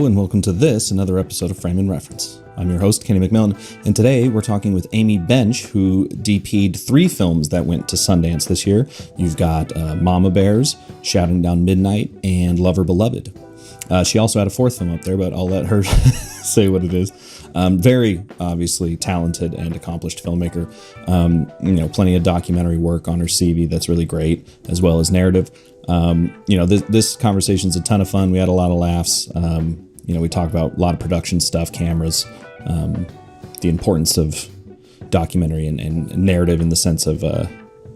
Hello and welcome to this, another episode of Frame and Reference. I'm your host, Kenny McMillan, and today we're talking with Amy Bench, who DP'd 3 films that went to Sundance this year. You've got Mama Bears, Shouting Down Midnight, and Lover Beloved. She also had a 4th film up there, but I'll let her say what it is. Very obviously talented and accomplished filmmaker. Plenty of documentary work on her CV that's really great, as well as narrative. This conversation's a ton of fun. We had a lot of laughs. We talk about a lot of production stuff, cameras, the importance of documentary and narrative in the sense of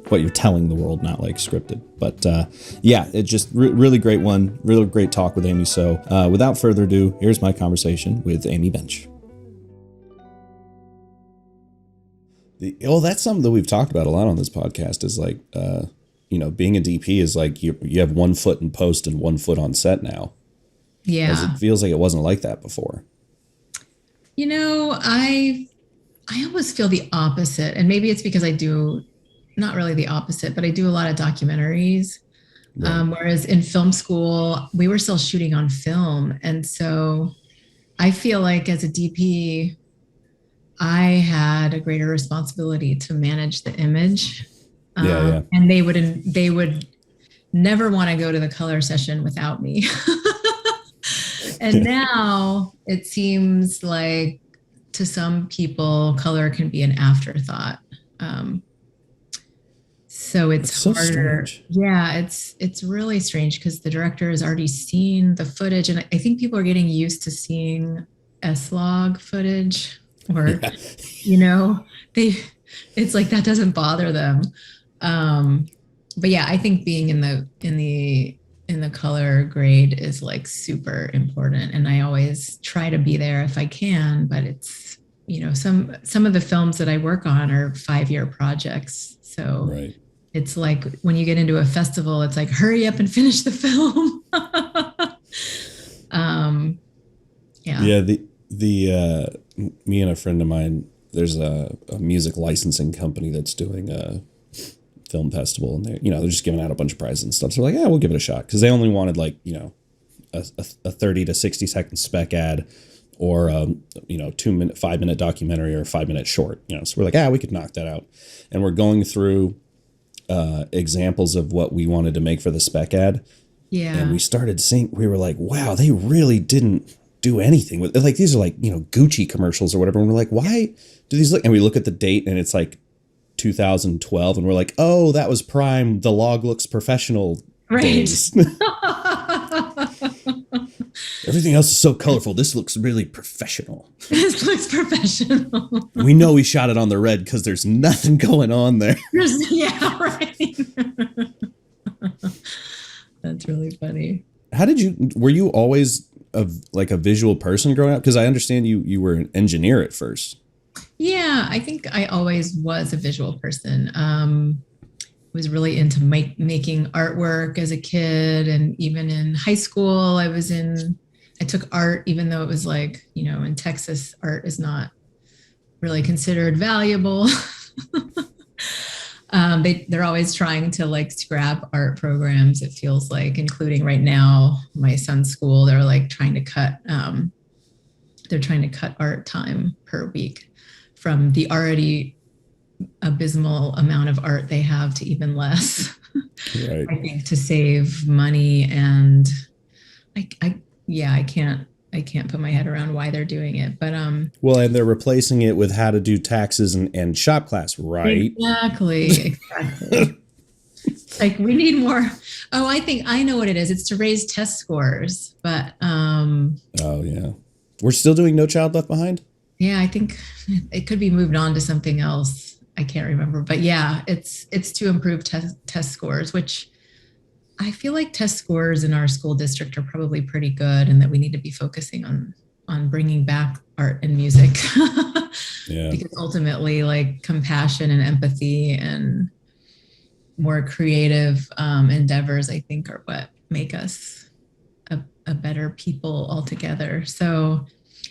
what you're telling the world, not like scripted. But it's just really great one. Really great talk with Amy. So without further ado, here's my conversation with Amy Bench. That's something that we've talked about a lot on this podcast is like, being a DP is like you have 1 foot in post and 1 foot on set now. Yeah. It feels like it wasn't like that before. I almost feel the opposite. And maybe it's because I do not really the opposite, but I do a lot of documentaries. Right. Whereas in film school, we were still shooting on film. And so I feel like as a DP, I had a greater responsibility to manage the image. And they would never want to go to the color session without me. And now it seems like to some people, color can be an afterthought. So it's so harder. Strange. Yeah, it's really strange because the director has already seen the footage. And I think people are getting used to seeing S-log footage or, it's like that doesn't bother them. But yeah, I think being in the color grade is like super important. And I always try to be there if I can, but it's, some of the films that I work on are 5-year projects. So right. It's like when you get into a festival, it's like, hurry up and finish the film. Me and a friend of mine, there's a music licensing company that's doing a film festival, and they're just giving out a bunch of prizes and stuff. So we're like, we'll give it a shot, because they only wanted a 30 to 60 second spec ad or 5-minute documentary or a 5-minute short. So we're like, we could knock that out. And we're going through examples of what we wanted to make for the spec ad. Yeah. And we started seeing, we were like, wow, they really didn't do anything with, like, these are like, Gucci commercials or whatever. And we're like, why do these look? And we look at the date and it's like 2012, and we're like, oh, that was prime. The log looks professional. Right. Days. Everything else is so colorful. This looks really professional. This looks professional. We know we shot it on the red because there's nothing going on there. Yeah, right. That's really funny. Were you always a visual person growing up? Because I understand you were an engineer at first. Yeah, I think I always was a visual person. Was really into making artwork as a kid, and even in high school, I took art, even though it was like, in Texas, art is not really considered valuable. They're always trying to scrap art programs. It feels like, including right now, my son's school, they're trying to cut art time per week from the already abysmal amount of art they have to even less. Right. I think to save money, and I can't put my head around why they're doing it, but and they're replacing it with how to do taxes and shop class, right? Exactly. We need more. Oh, I think I know what it is. It's to raise test scores, but oh yeah, we're still doing No Child Left Behind. Yeah, I think it could be moved on to something else. I can't remember, but yeah, it's to improve test scores, which I feel like test scores in our school district are probably pretty good, and that we need to be focusing on bringing back art and music. Yeah. Because ultimately, compassion and empathy and more creative endeavors, I think, are what make us a better people altogether. So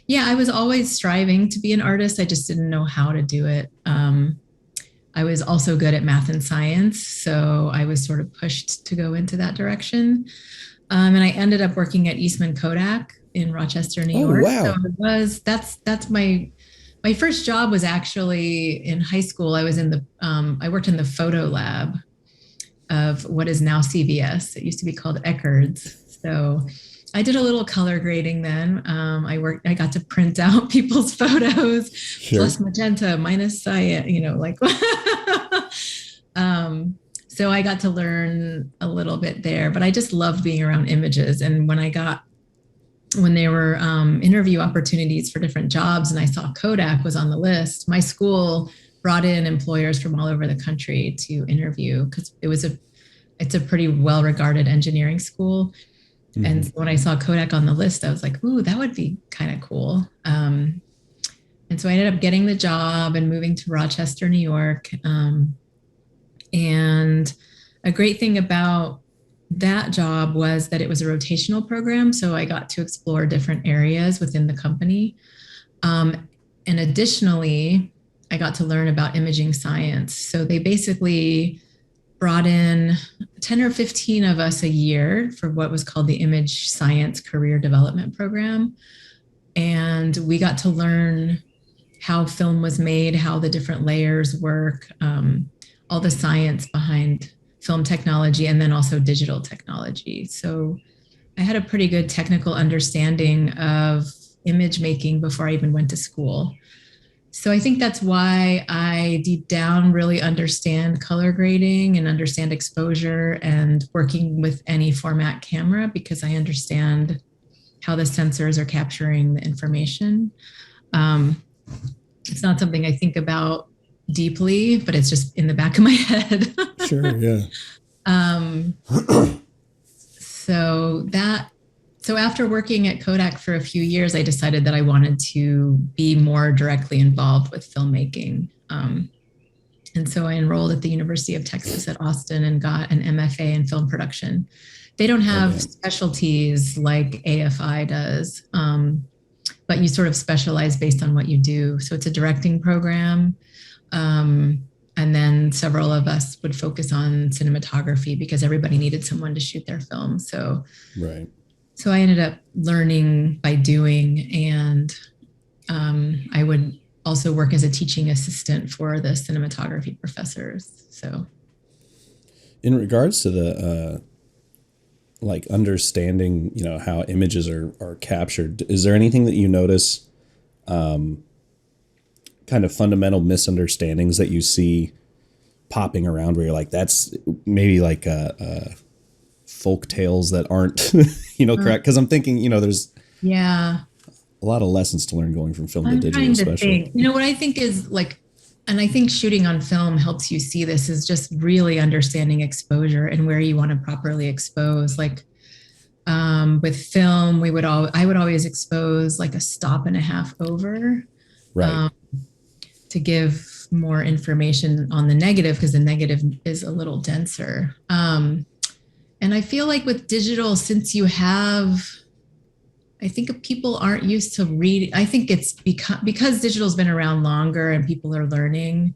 yeah, I was always striving to be an artist. I just didn't know how to do it. I was also good at math and science, so I was sort of pushed to go into that direction. And I ended up working at Eastman Kodak in Rochester, New Oh, York. So wow. that's my first job was actually in high school. I was in the I worked in the photo lab of what is now CVS. It used to be called Eckerd's. So I did a little color grading then. I got to print out people's photos, Sure. plus magenta, minus cyan, like. um, so I got to learn a little bit there, but I just loved being around images. And when there were interview opportunities for different jobs, and I saw Kodak was on the list, my school brought in employers from all over the country to interview because it's a pretty well regarded engineering school. And Mm-hmm. so when I saw Kodak on the list, I was like, ooh, that would be kind of cool. And so I ended up getting the job and moving to Rochester, New York. And a great thing about that job was that it was a rotational program. So I got to explore different areas within the company. And additionally, I got to learn about imaging science. So they basically brought in 10 or 15 of us a year for what was called the Image Science Career Development Program. And we got to learn how film was made, how the different layers work, all the science behind film technology, and then also digital technology. So I had a pretty good technical understanding of image making before I even went to school. So I think that's why I deep down really understand color grading and understand exposure and working with any format camera because I understand how the sensors are capturing the information. Um, it's not something I think about deeply, but it's just in the back of my head. Sure. Yeah. um, so that so after working at Kodak for a few years, I decided that I wanted to be more directly involved with filmmaking. And so I enrolled at the University of Texas at Austin and got an MFA in film production. They don't have Okay. specialties like AFI does, but you sort of specialize based on what you do. So it's a directing program. And then several of us would focus on cinematography because everybody needed someone to shoot their film. Right. So I ended up learning by doing, and I would also work as a teaching assistant for the cinematography professors. So, In regards to the like understanding, how images are captured, is there anything that you notice, kind of fundamental misunderstandings that you see popping around where you're like, that's maybe like folk tales that aren't, correct? Because I'm thinking, there's yeah, a lot of lessons to learn going from film to I'm digital, trying to especially. think. What I think is like, and I think shooting on film helps you see this is just really understanding exposure and where you want to properly expose. Like with film, I would always expose like a stop and a half over. Right. Um, to give more information on the negative because the negative is a little denser. And I feel like with digital, since I think people aren't used to read. I think it's because digital's been around longer and people are learning.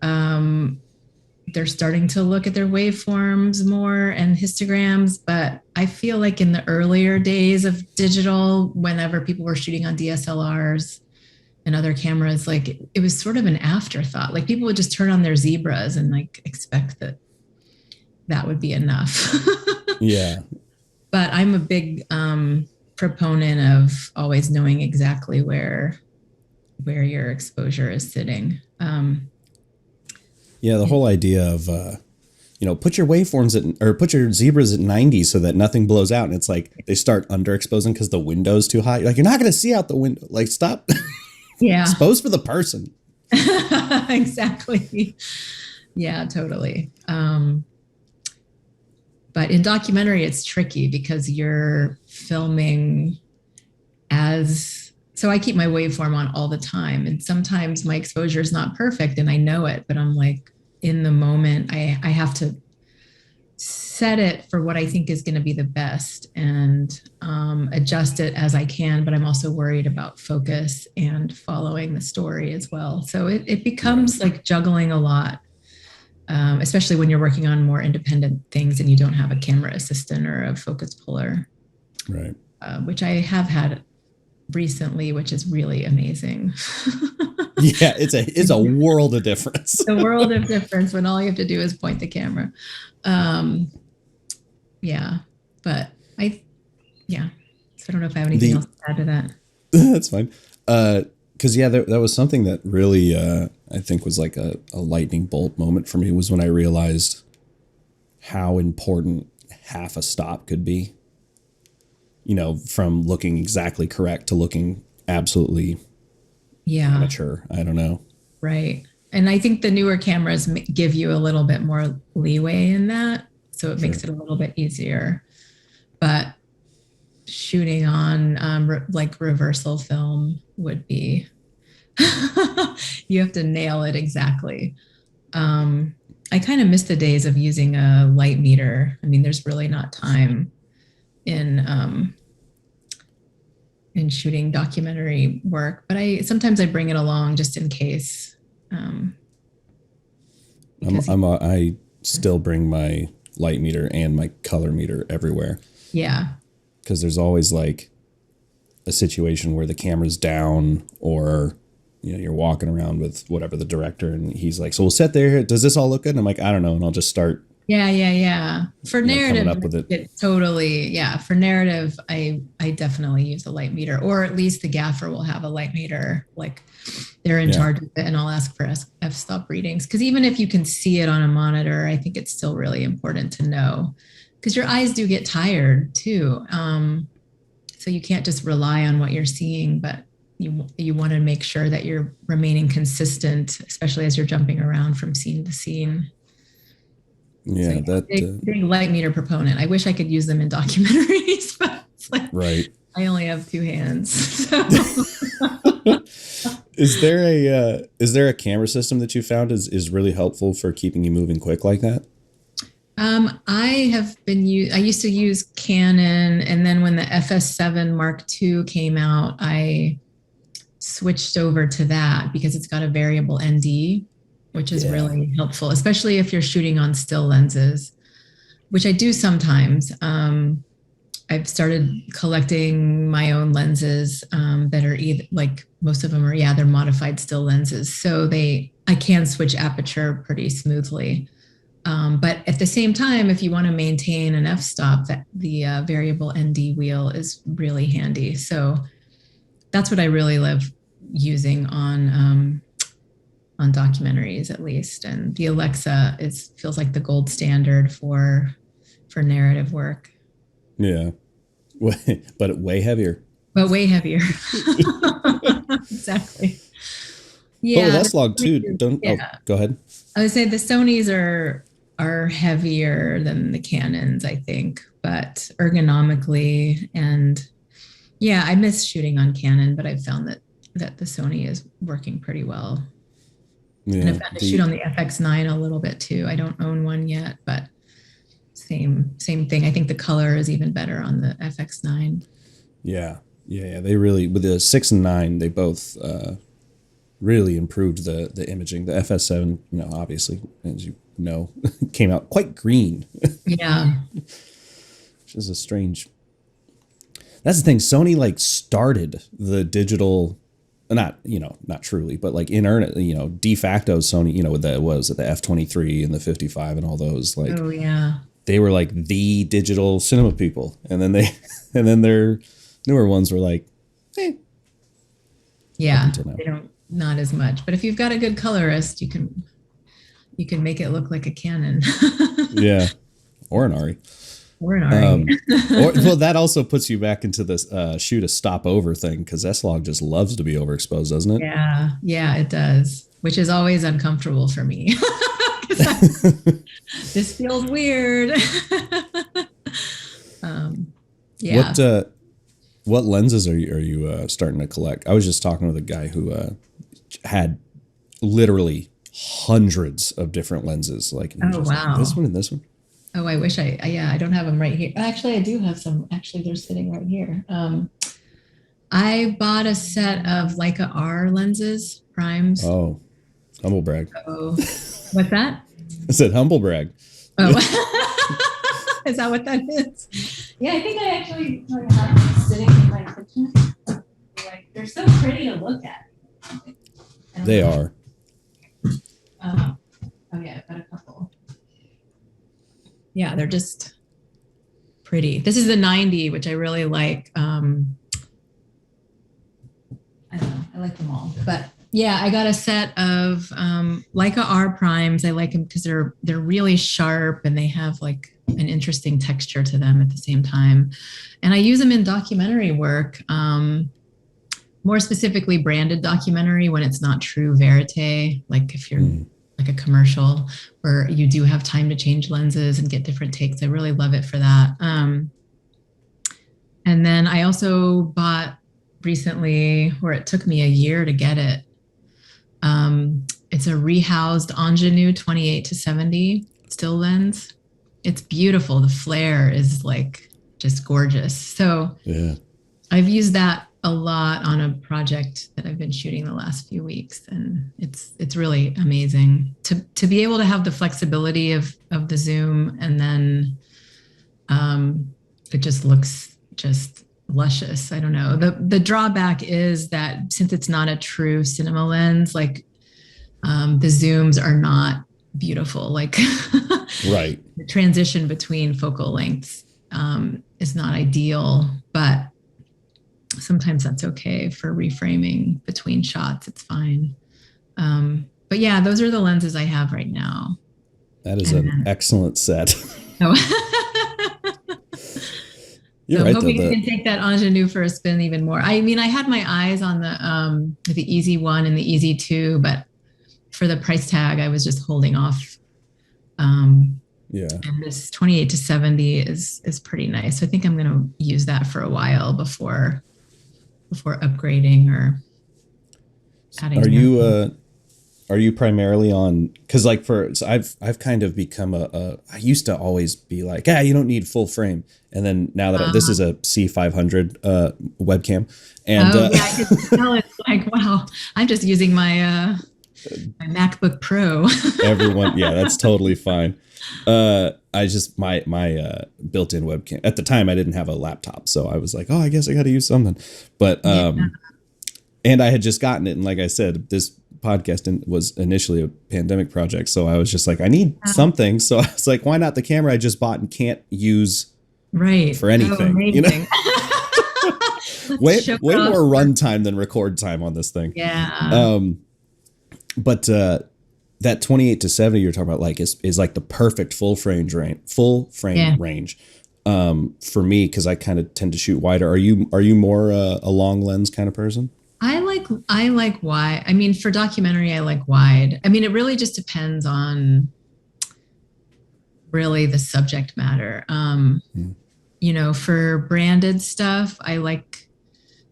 They're starting to look at their waveforms more and histograms. But I feel like in the earlier days of digital, whenever people were shooting on DSLRs, and other cameras, like it was sort of an afterthought. Like people would just turn on their zebras and like expect that would be enough. Yeah. But I'm a big proponent of always knowing exactly where your exposure is sitting. Yeah. The whole idea of, put your waveforms or put your zebras at 90 so that nothing blows out. And it's like they start underexposing because the window's too high. Like, you're not going to see out the window. Like, stop. Yeah. Expose for the person. Exactly. Yeah, totally. But in documentary, it's tricky because you're filming so I keep my waveform on all the time. And sometimes my exposure is not perfect and I know it, but I'm like in the moment, I have to set it for what I think is going to be the best and adjust it as I can. But I'm also worried about focus and following the story as well. So it becomes like juggling a lot, especially when you're working on more independent things and you don't have a camera assistant or a focus puller. Right. which I have had recently, which is really amazing. Yeah, it's a world of difference. The world of difference when all you have to do is point the camera. Um, yeah, but yeah. So I don't know if I have anything else to add to that. That's fine. Because that was something that really, I think was like a lightning bolt moment for me, was when I realized how important half a stop could be. You know, from looking exactly correct to looking absolutely amateur. I don't know. Right. And I think the newer cameras give you a little bit more leeway in that. So it makes it a little bit easier. But shooting on like reversal film would be, you have to nail it exactly. I kind of miss the days of using a light meter. I mean, there's really not time in shooting documentary work, but sometimes I bring it along just in case. I still bring my light meter and my color meter everywhere. Yeah. Because there's always like a situation where the camera's down, or you're walking around with whatever, the director, and he's like, so we'll sit there. Does this all look good? And I'm like, I don't know. And I'll just start. Yeah. For narrative, coming up with it. Totally. Yeah. For narrative, I definitely use a light meter, or at least the gaffer will have a light meter. Like they're in charge of it, and I'll ask for f-stop readings. Because even if you can see it on a monitor, I think it's still really important to know, because your eyes do get tired too. So you can't just rely on what you're seeing, but you want to make sure that you're remaining consistent, especially as you're jumping around from scene to scene. Yeah, so big light meter proponent. I wish I could use them in documentaries, but it's like, right. I only have two hands. So. Is there a camera system that you found is really helpful for keeping you moving quick like that? I used to use Canon, and then when the FS7 Mark II came out, I switched over to that because it's got a variable ND, which is really helpful, especially if you're shooting on still lenses, which I do sometimes. I've started collecting my own lenses that are either, like most of them are, they're modified still lenses. So I can switch aperture pretty smoothly. But at the same time, if you want to maintain an f-stop, that the variable ND wheel is really handy. So that's what I really love using on documentaries, at least. And the Alexa feels like the gold standard for narrative work. Yeah, but way heavier. Exactly. Yeah. But with S-Log too. Go ahead. I would say the Sonys are heavier than the Canons, I think, but ergonomically, and I miss shooting on Canon, but I've found that the Sony is working pretty well. Yeah, and I've got to shoot on the FX9 a little bit too. I don't own one yet, but same thing. I think the color is even better on the FX9. Yeah. They really, with the 6 and 9, they both really improved the imaging. The FS7, obviously, as you know, came out quite green. Yeah. Which is a strange. That's the thing. Sony started the digital, not truly, but in earnest, de facto Sony, with the F23 and the 55 and all those, oh yeah, they were the digital cinema people, and then their newer ones were they don't, not as much. But if you've got a good colorist, you can make it look like a Canon. Yeah, or an ARRI. Well, that also puts you back into this shoot a stop over thing, because S-Log just loves to be overexposed, doesn't it? Yeah, it does, which is always uncomfortable for me. This feels weird. What lenses are you starting to collect? I was just talking with a guy who had literally hundreds of different lenses. Oh wow, this one and this one. Oh, I wish I don't have them right here. Actually, I do have some. Actually, they're sitting right here. I bought a set of Leica R lenses, primes. Oh, humble brag. Oh, what's that? I said humble brag. Oh, is that what that is? Yeah, I think I actually have them my attention. Like, they're so pretty to look at. They are. Oh yeah, I've got a couple. Yeah, they're just pretty. This is the 90, which I really like. I don't know. I like them all. But yeah, I got a set of Leica R primes. I like them because they're really sharp and they have like an interesting texture to them at the same time. And I use them in documentary work, more specifically branded documentary when it's not true verite, like if you're like a commercial where you do have time to change lenses and get different takes. I really love it for that. And then I also bought recently, where it took me a year to get it. It's a rehoused Ingenue 28-70 still lens. It's beautiful. The flare is like just gorgeous. So yeah, I've used that a lot on a project that I've been shooting the last few weeks, and it's really amazing to be able to have the flexibility of the zoom, and then it just looks just luscious. I don't know. The drawback is that since it's not a true cinema lens, like the zooms are not beautiful. Like right. The transition between focal lengths is not ideal, but sometimes that's okay for reframing between shots. It's fine. But yeah, those are the lenses I have right now. That is an excellent set. Oh. You're so right. I'm hoping I can take that Ingenue for a spin even more. I mean, I had my eyes on the Easy 1 and the Easy 2, but for the price tag, I was just holding off. Yeah. And this 28-70 is pretty nice. So I think I'm going to use that for a while before upgrading or adding. Are you primarily on, because like I've kind of become I used to always be like, you don't need full frame, and then now that this is a C500 webcam, and yeah, I could tell it's like, wow, I'm just using my my MacBook Pro. Everyone, yeah, that's totally fine. I just my built-in webcam at the time, I didn't have a laptop, so I was like, I guess I got to use something, but and I had just gotten it, and like I said, this podcast was initially a pandemic project, so I was just like, I need something. So I was like, why not the camera I just bought and can't use for anything? Way more runtime than record time on this thing. Yeah. But that 28-70 you're talking about, like, is like the perfect full frame range for me, because I kind of tend to shoot wider. Are you more a long lens kind of person? I like wide. I mean, for documentary, I like wide. I mean, it really just depends on really the subject matter. You know, for branded stuff, I like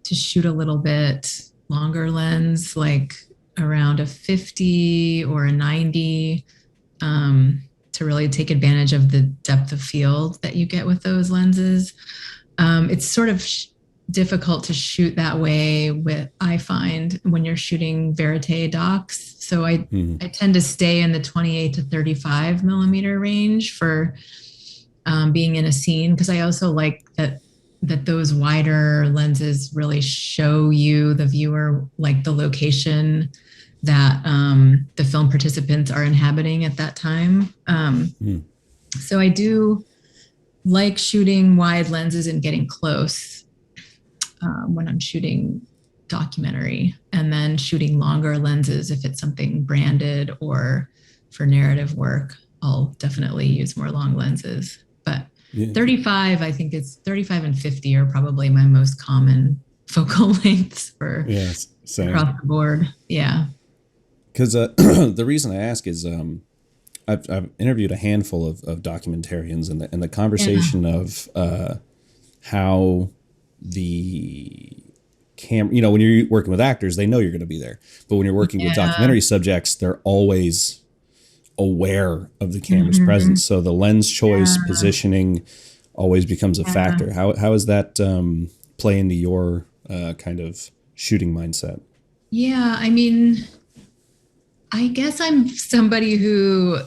to shoot a little bit longer lens, like around a 50 or a 90, to really take advantage of the depth of field that you get with those lenses. It's sort of difficult to shoot that way I find when you're shooting verite docs. So I tend to stay in the 28-35 millimeter range for being in a scene, because I also like that those wider lenses really show you, the viewer, like the location that the film participants are inhabiting at that time. So I do like shooting wide lenses and getting close when I'm shooting documentary, and then shooting longer lenses if it's something branded or for narrative work. I'll definitely use more long lenses, but 35, I think it's 35 and 50 are probably my most common focal lengths for across the board. Yeah. Because the reason I ask is I've interviewed a handful of documentarians, and the conversation of how the camera, you know, when you're working with actors, they know you're going to be there, but when you're working with documentary subjects, they're always aware of the camera's presence. So the lens choice, positioning always becomes a factor. How does that play into your kind of shooting mindset? Yeah, I mean, I guess I'm somebody who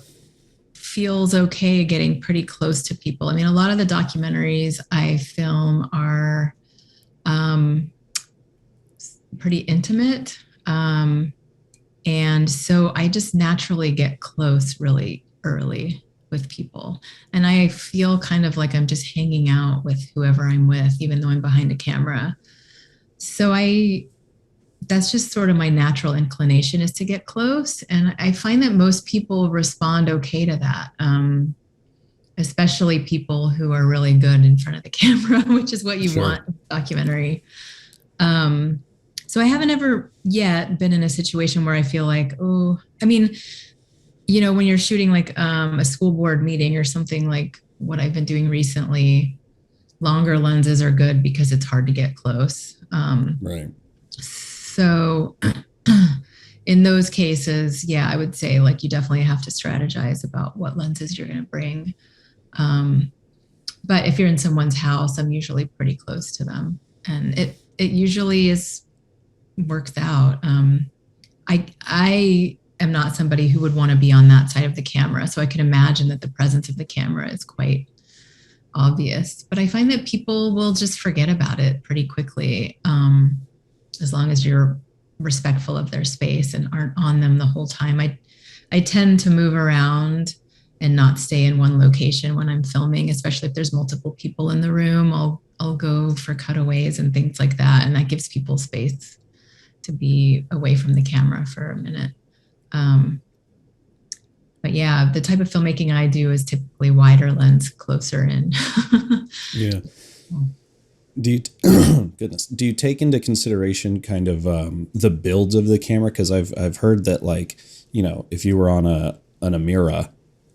feels okay getting pretty close to people. I mean, a lot of the documentaries I film are um, pretty intimate. And so I just naturally get close really early with people. And I feel kind of like I'm just hanging out with whoever I'm with, even though I'm behind a camera. So that's just sort of my natural inclination, is to get close. And I find that most people respond okay to that. Especially people who are really good in front of the camera, which is what you Sure. want in a documentary. Um, so I haven't ever yet been in a situation where I feel like, oh, I mean, when you're shooting like a school board meeting or something like what I've been doing recently, longer lenses are good because it's hard to get close. Right. So in those cases, yeah, I would say like you definitely have to strategize about what lenses you're going to bring. But if you're in someone's house, I'm usually pretty close to them, and it usually is works out. I am not somebody who would want to be on that side of the camera, so I can imagine that the presence of the camera is quite obvious. But I find that people will just forget about it pretty quickly, as long as you're respectful of their space and aren't on them the whole time. I tend to move around and not stay in one location when I'm filming, especially if there's multiple people in the room. I'll go for cutaways and things like that, and that gives people space to be away from the camera for a minute. But yeah, the type of filmmaking I do is typically wider lens, closer in. Yeah. Do you, goodness, do you take into consideration kind of the builds of the camera? Because I've heard that, like, if you were on an Amira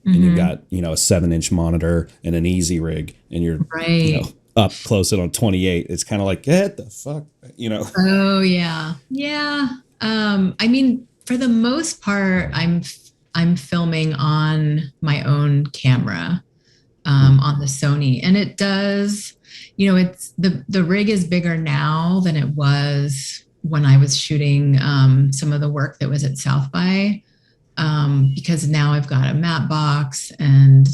and you've got, a 7-inch monitor and an easy rig and you're, right. Up close and on 28, it's kind of like, get the fuck, Oh yeah. Yeah. I mean, for the most part, I'm filming on my own camera, on the Sony, and it does, it's the rig is bigger now than it was when I was shooting some of the work that was at South by, because now I've got a matte box and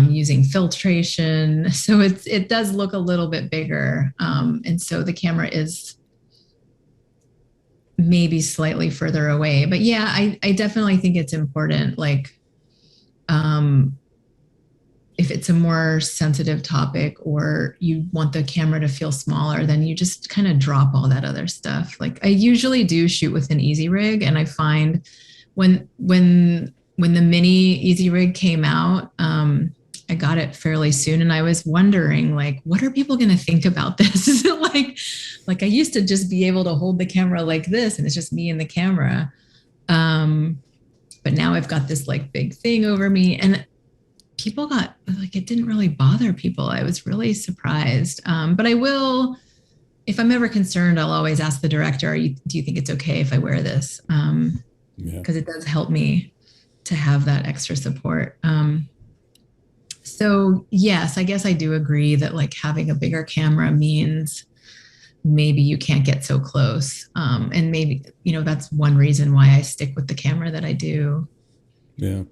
using filtration, so it does look a little bit bigger, and so the camera is maybe slightly further away. But yeah, I definitely think it's important. Like, if it's a more sensitive topic or you want the camera to feel smaller, then you just kind of drop all that other stuff. Like, I usually do shoot with an easy rig, and I find when the mini easy rig came out, I got it fairly soon, and I was wondering, like, what are people going to think about this? Is it like I used to just be able to hold the camera like this, and it's just me and the camera. But now I've got this like big thing over me, and people got like, it didn't really bother people. I was really surprised. But I will, if I'm ever concerned, I'll always ask the director, do you think it's okay if I wear this? Because it does help me to have that extra support. So yes, I guess I do agree that like having a bigger camera means maybe you can't get so close. And maybe, that's one reason why I stick with the camera that I do. Yeah.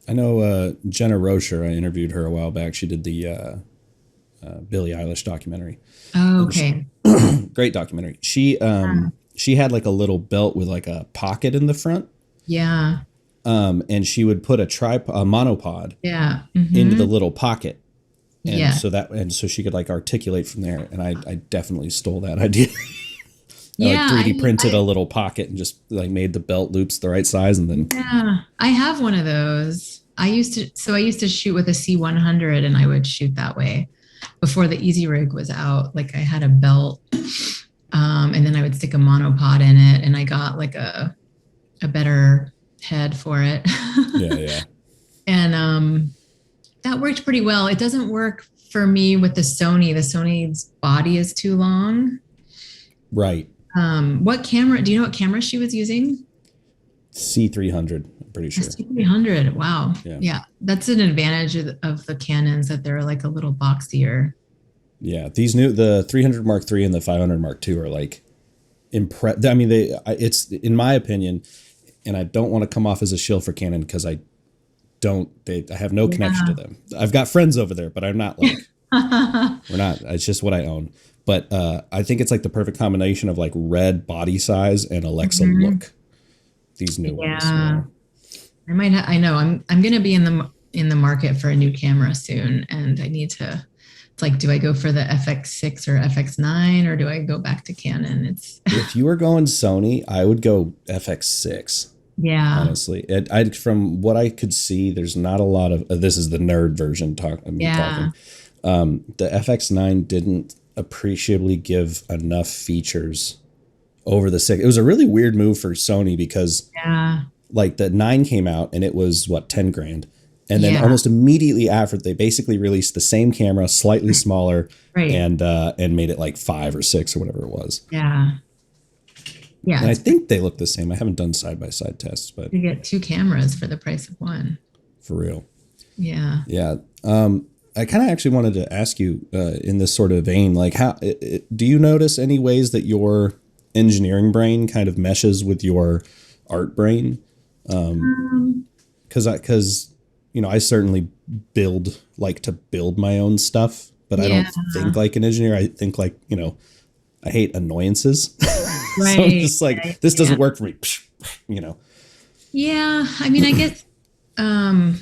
I know Jenna Rocher, I interviewed her a while back. She did the Billie Eilish documentary. Oh, okay. Great documentary. She had like a little belt with like a pocket in the front. Yeah. And she would put a monopod Mm-hmm. into the little pocket. And so she could like articulate from there. And I definitely stole that idea. I 3D printed a little pocket and just like made the belt loops the right size, and then I have one of those. I used to shoot with a C100, and I would shoot that way before the Easy Rig was out. Like, I had a belt, and then I would stick a monopod in it, and I got like a better head for it. Yeah. And that worked pretty well. It doesn't work for me with the Sony. The Sony's body is too long. Right. What camera? Do you know what camera she was using? C300, I'm pretty sure. C300. Wow. Yeah. That's an advantage of the Canons, that they're like a little boxier. Yeah. The 300 Mark III and the 500 Mark II are like I mean, it's, in my opinion, and I don't want to come off as a shill for Canon because I have no connection to them. I've got friends over there, but I'm not like We're not. It's just what I own. But I think it's like the perfect combination of like red body size and Alexa Mhm. look. These new ones. Yeah. Yeah. I know I'm going to be in the market for a new camera soon, and I need to, it's like, do I go for the FX6 or FX9, or do I go back to Canon? It's If you were going Sony, I would go FX6. yeah. Honestly, from what I could see, there's not a lot of. This is the nerd version talk of me Yeah. talking. The FX9 didn't appreciably give enough features over the 6. It was a really weird move for Sony because Yeah. like the 9 came out and it was what, 10 grand. And then Yeah. almost immediately after, they basically released the same camera, slightly smaller, Right. and made it like 5 or 6 or whatever it was. Yeah. Yeah. And I It's pretty, think they look the same. I haven't done side by side tests, but you get two cameras for the price of one. for real. Yeah. Yeah. I kind of actually wanted to ask you in this sort of vein, like do you notice any ways that your engineering brain kind of meshes with your art brain? Um, Because I certainly like to build my own stuff, but I yeah. don't think like an engineer. I think like, I hate annoyances. So I'm Right. just Yeah. like, this Yeah. doesn't work for me. You know. Yeah. I mean, I guess um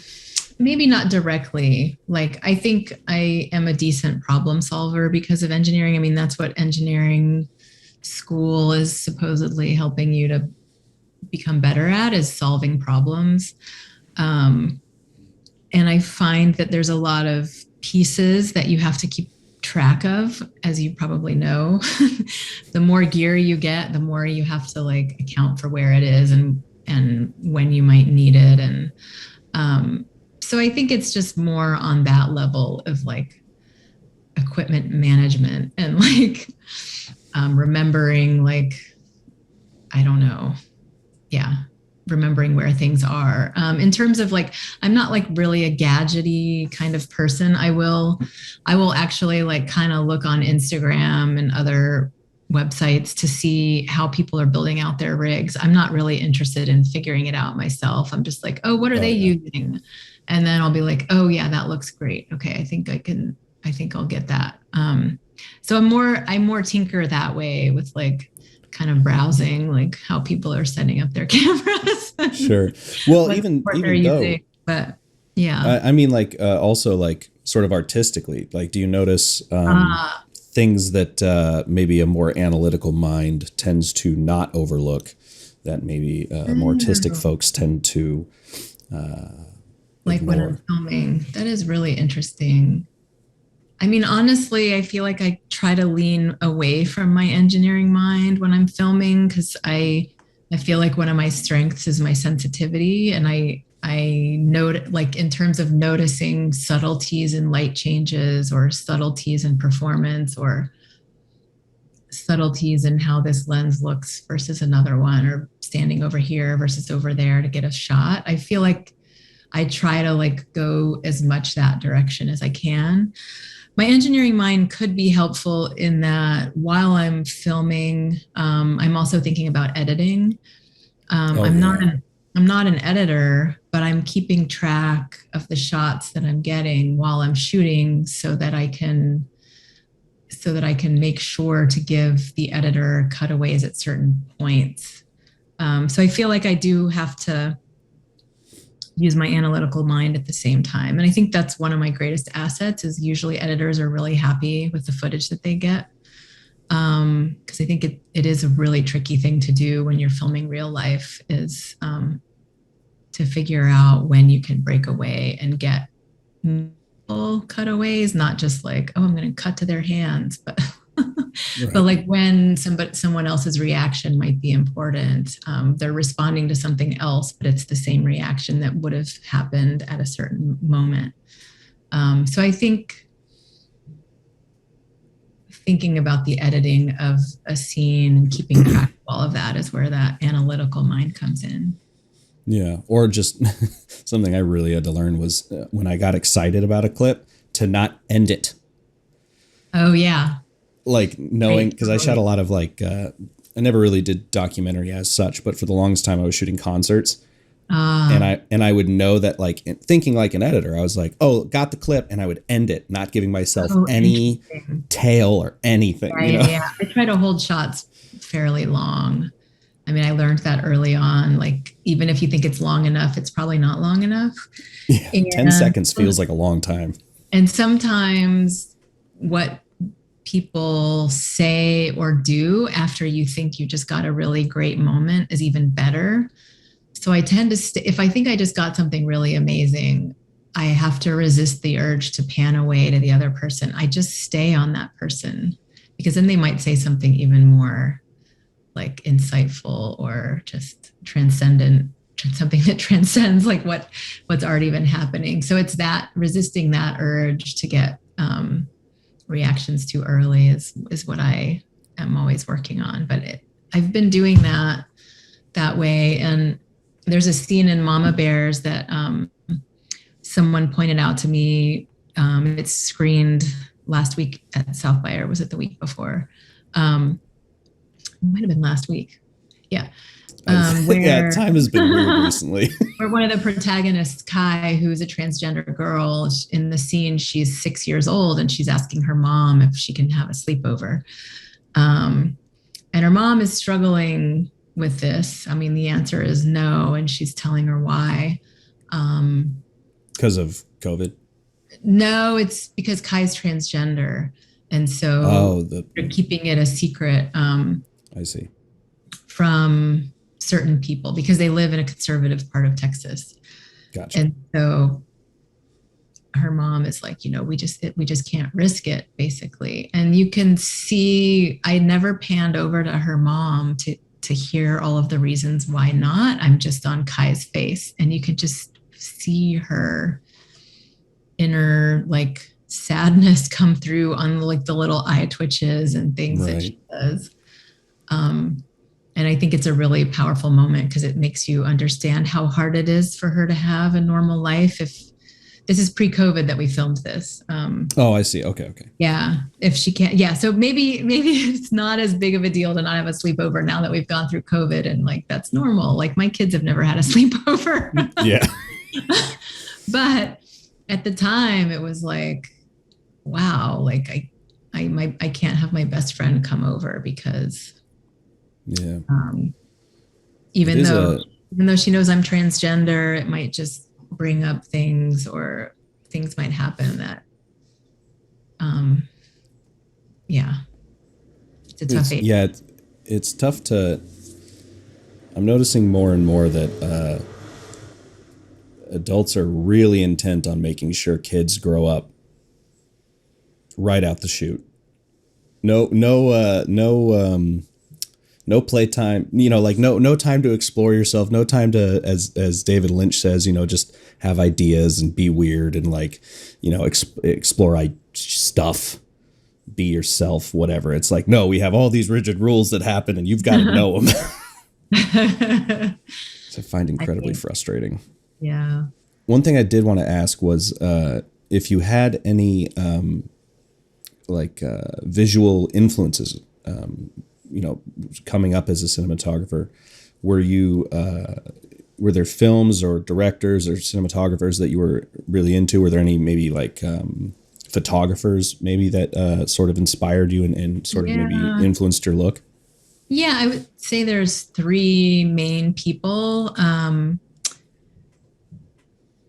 maybe not directly. Like, I think I am a decent problem solver because of engineering. I mean, that's what engineering school is supposedly helping you to become better at, is solving problems. Um, and I find that there's a lot of pieces that you have to keep track of, as you probably know. The more gear you get, the more you have to like account for where it is and when you might need it. And so I think it's just more on that level of like equipment management and like remembering, like, I don't know, yeah, remembering where things are. In terms of like, I'm not like really a gadgety kind of person. I will actually like kind of look on Instagram and other websites to see how people are building out their rigs. I'm not really interested in figuring it out myself. I'm just like, oh, what are Oh they yeah. using? And then I'll be like, oh yeah, that looks great. Okay, I think I'll get that. So I'm more tinker that way with like kind of browsing like how people are setting up their cameras and Sure. Well, what they're even though, using. But yeah. I mean, like also like sort of artistically, like, do you notice Uh, things that maybe a more analytical mind tends to not overlook, that maybe more artistic folks tend to like when I'm ignore? filming, that is really interesting. I mean, honestly, I feel like I try to lean away from my engineering mind when I'm filming because I feel like one of my strengths is my sensitivity, and I note, like, in terms of noticing subtleties in light changes or subtleties in performance or subtleties in how this lens looks versus another one, or standing over here versus over there to get a shot. I feel like I try to like go as much that direction as I can. My engineering mind could be helpful in that while I'm filming, I'm also thinking about editing. Oh I'm not yeah. an I'm not an editor, but I'm keeping track of the shots that I'm getting while I'm shooting so that I can make sure to give the editor cutaways at certain points. So I feel like I do have to use my analytical mind at the same time. And I think that's one of my greatest assets, is usually editors are really happy with the footage that they get. Because I think it is a really tricky thing to do when you're filming real life, is to figure out when you can break away and get full cutaways, not just like, oh, I'm going to cut to their hands, but but Right. like when someone else's reaction might be important. They're responding to something else, but it's the same reaction that would have happened at a certain moment. So I think thinking about the editing of a scene and keeping track of all of that is where that analytical mind comes in. Yeah. Or just something I really had to learn was when I got excited about a clip, to not end it. Oh yeah, Like knowing, right, because I shot a totally. lot of like, I never really did documentary as such, but for the longest time I was shooting concerts. And Ah, I would know that, like, thinking like an editor, I was like, oh, got the clip, and I would end it, not giving myself oh, any interesting. tail or anything, Yeah, yeah, yeah. I try to hold shots fairly long. I mean, I learned that early on. Like, even if you think it's long enough, it's probably not long enough. Yeah, 10 And seconds feels like a long time. and sometimes what people say or do after you think you just got a really great moment is even better. So I tend to if I think I just got something really amazing, I have to resist the urge to pan away to the other person. I just stay on that person because then they might say something even more like insightful or just transcendent, something that transcends like what's already been happening. So it's that resisting that urge to get reactions too early is what I am always working on. But I've been doing that way. And there's a scene in Mama Bears that someone pointed out to me. It's screened last week at South by, or was it the week before? It might have been last week. Yeah. Yeah, Where time has been weird recently. where one of the protagonists, Kai, who's a transgender girl, in the scene, she's 6 years old and she's asking her mom if she can have a sleepover. Um, and her mom is struggling with this. I mean, the answer is no, and she's telling her why. Because of COVID. No, it's because Kai's transgender. And so Oh, they're keeping it a secret I see. from certain people because they live in a conservative part of Texas. Gotcha. And so her mom is like, we just can't risk it, basically. And you can see I never panned over to her mom to hear all of the reasons why not. I'm just on Kai's face, and you could just see her inner like sadness come through on like the little eye twitches and things that Right. she does. Um, and I think it's a really powerful moment because it makes you understand how hard it is for her to have a normal life. If this is pre-COVID that we filmed this. Oh, I see. Okay. Okay. Yeah, if she can't, yeah. So maybe it's not as big of a deal to not have a sleepover now that we've gone through COVID and like that's normal. Like my kids have never had a sleepover. Yeah. But at the time, it was like, wow, like I can't have my best friend come over because Yeah. um, It even is though a even though she knows I'm transgender, it might just bring up things or things might happen that um, yeah, it's a tough it's age. yeah, it's tough to I'm noticing more and more that adults are really intent on making sure kids grow up right out the chute. No playtime, like no time to explore yourself, no time to, as David Lynch says, just have ideas and be weird and like, explore stuff, be yourself, whatever. It's like, no, we have all these rigid rules that happen and you've got to know them. I So I find incredibly think, frustrating. yeah. One thing I did want to ask was if you had any visual influences, coming up as a cinematographer. Were there films or directors or cinematographers that you were really into? Were there any maybe like photographers maybe that sort of inspired you and sort of maybe Yeah. influenced your look? Yeah, I would say there's three main people,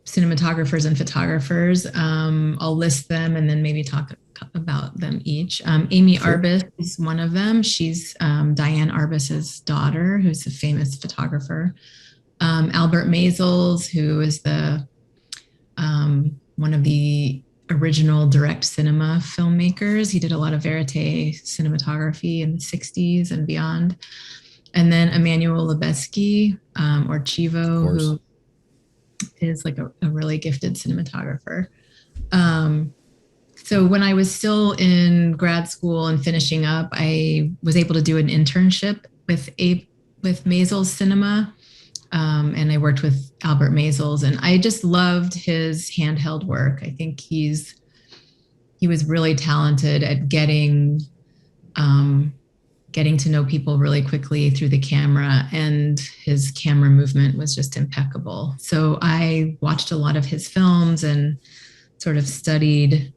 cinematographers and photographers. I'll list them and then maybe talk about them each. Amy Sure. Arbus is one of them. She's Diane Arbus's daughter, who's a famous photographer. Albert Maysles, who is the one of the original direct cinema filmmakers. He did a lot of verite cinematography in the 60s and beyond. And then Emmanuel Lubezki, or Of Chivo, course. who is like a really gifted cinematographer. Um, so when I was still in grad school and finishing up, I was able to do an internship with Maysles Cinema, and I worked with Albert Maysles, and I just loved his handheld work. I think he was really talented at getting um, getting to know people really quickly through the camera, and his camera movement was just impeccable. So I watched a lot of his films and sort of studied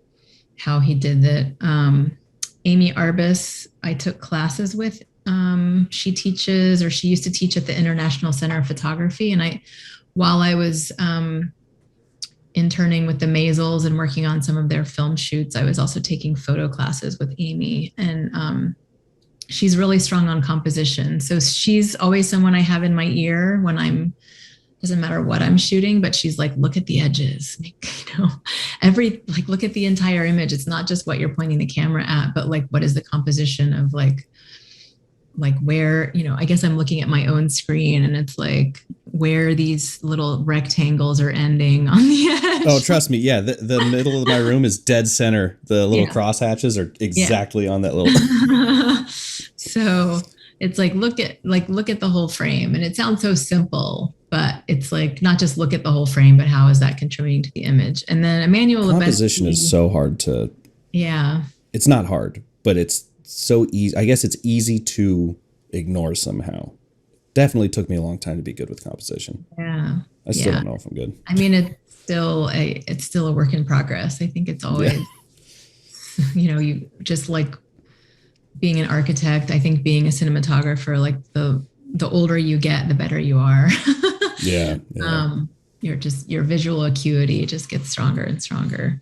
how he did that. Amy Arbus, I took classes with. She teaches, or she used to teach at the International Center of Photography. And while I was interning with the Maisels and working on some of their film shoots, I was also taking photo classes with Amy. And she's really strong on composition. So she's always someone I have in my ear when doesn't matter what I'm shooting, but she's like, look at the edges, look at the entire image. It's not just what you're pointing the camera at, but like, what is the composition of like where, I guess I'm looking at my own screen, and it's like where these little rectangles are ending on the edge. Oh, trust me. Yeah. The middle of my room is dead center. The little crosshatches are exactly on that little. So it's like, look at the whole frame. And it sounds so simple, but it's like, not just look at the whole frame, but how is that contributing to the image? And then Emmanuel Composition is so hard to. Yeah. It's not hard, but it's so easy. I guess it's easy to ignore somehow. Definitely took me a long time to be good with composition. Yeah. I still don't know if I'm good. I mean, it's still a work in progress. I think it's always, you just like being an architect. I think being a cinematographer, like the older you get, the better you are. Yeah. Your visual acuity just gets stronger and stronger.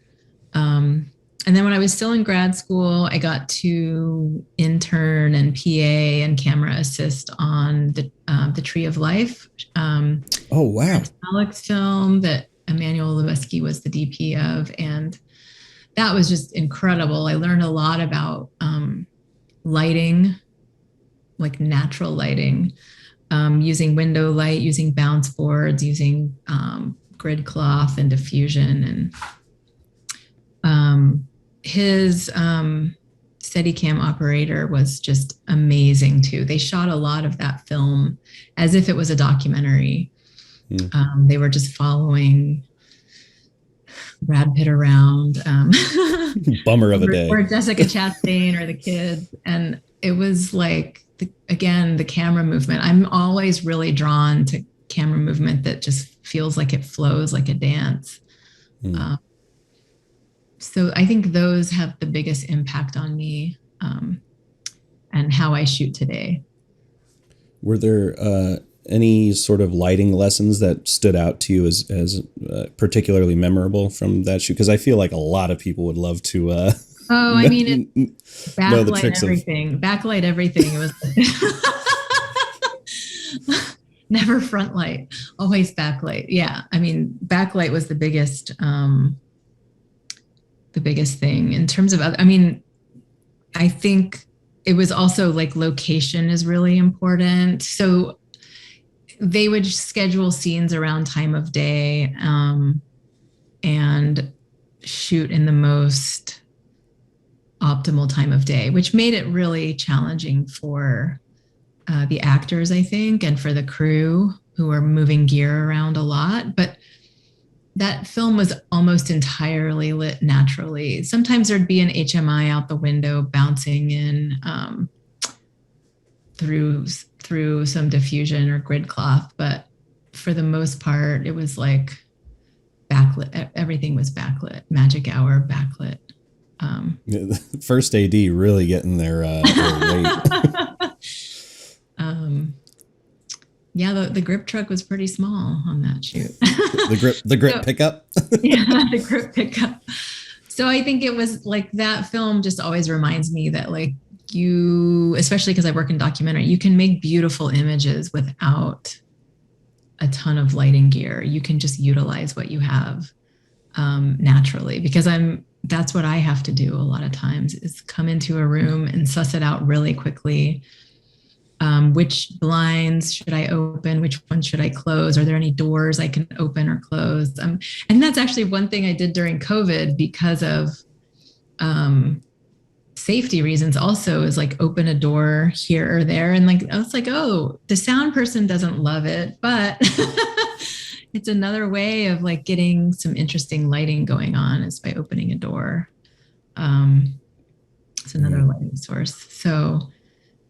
And then when I was still in grad school, I got to intern and PA and camera assist on the Tree of Life. Oh, wow. Alex film that Emmanuel Lubezki was the DP of. And that was just incredible. I learned a lot about lighting, like natural lighting, using window light, using bounce boards, using grid cloth and diffusion. And his Steadicam operator was just amazing too. They shot a lot of that film as if it was a documentary. They were just following Brad Pitt around. Bummer of a day. Or Jessica Chastain or the kids. And it was like, the camera movement. I'm always really drawn to camera movement that just feels like it flows like a dance. So I think those have the biggest impact on me and how I shoot today. Were there any sort of lighting lessons that stood out to you as particularly memorable from that shoot? Because I feel like a lot of people would love to. Backlight everything. Backlight everything. It was never front light, always backlight. Yeah, I mean, backlight was the biggest thing in terms of. I think it was also like location is really important. So they would schedule scenes around time of day and shoot in the most optimal time of day, which made it really challenging for the actors, I think, and for the crew who were moving gear around a lot. But that film was almost entirely lit naturally. Sometimes there'd be an HMI out the window bouncing in through some diffusion or grid cloth, but for the most part, it was like backlit. Everything was backlit. Magic hour backlit. The first AD really getting their weight. Yeah, the grip truck was pretty small on that shoot. the grip pickup. Yeah, the grip pickup. So I think it was like that film just always reminds me that like you, especially because I work in documentary, you can make beautiful images without a ton of lighting gear. You can just utilize what you have naturally, because that's what I have to do a lot of times is come into a room and suss it out really quickly. Which blinds should I open? Which ones should I close? Are there any doors I can open or close? And that's actually one thing I did during COVID because of safety reasons also, is like open a door here or there. And like, I was like, oh, the sound person doesn't love it, but it's another way of like getting some interesting lighting going on is by opening a door. It's another lighting source. So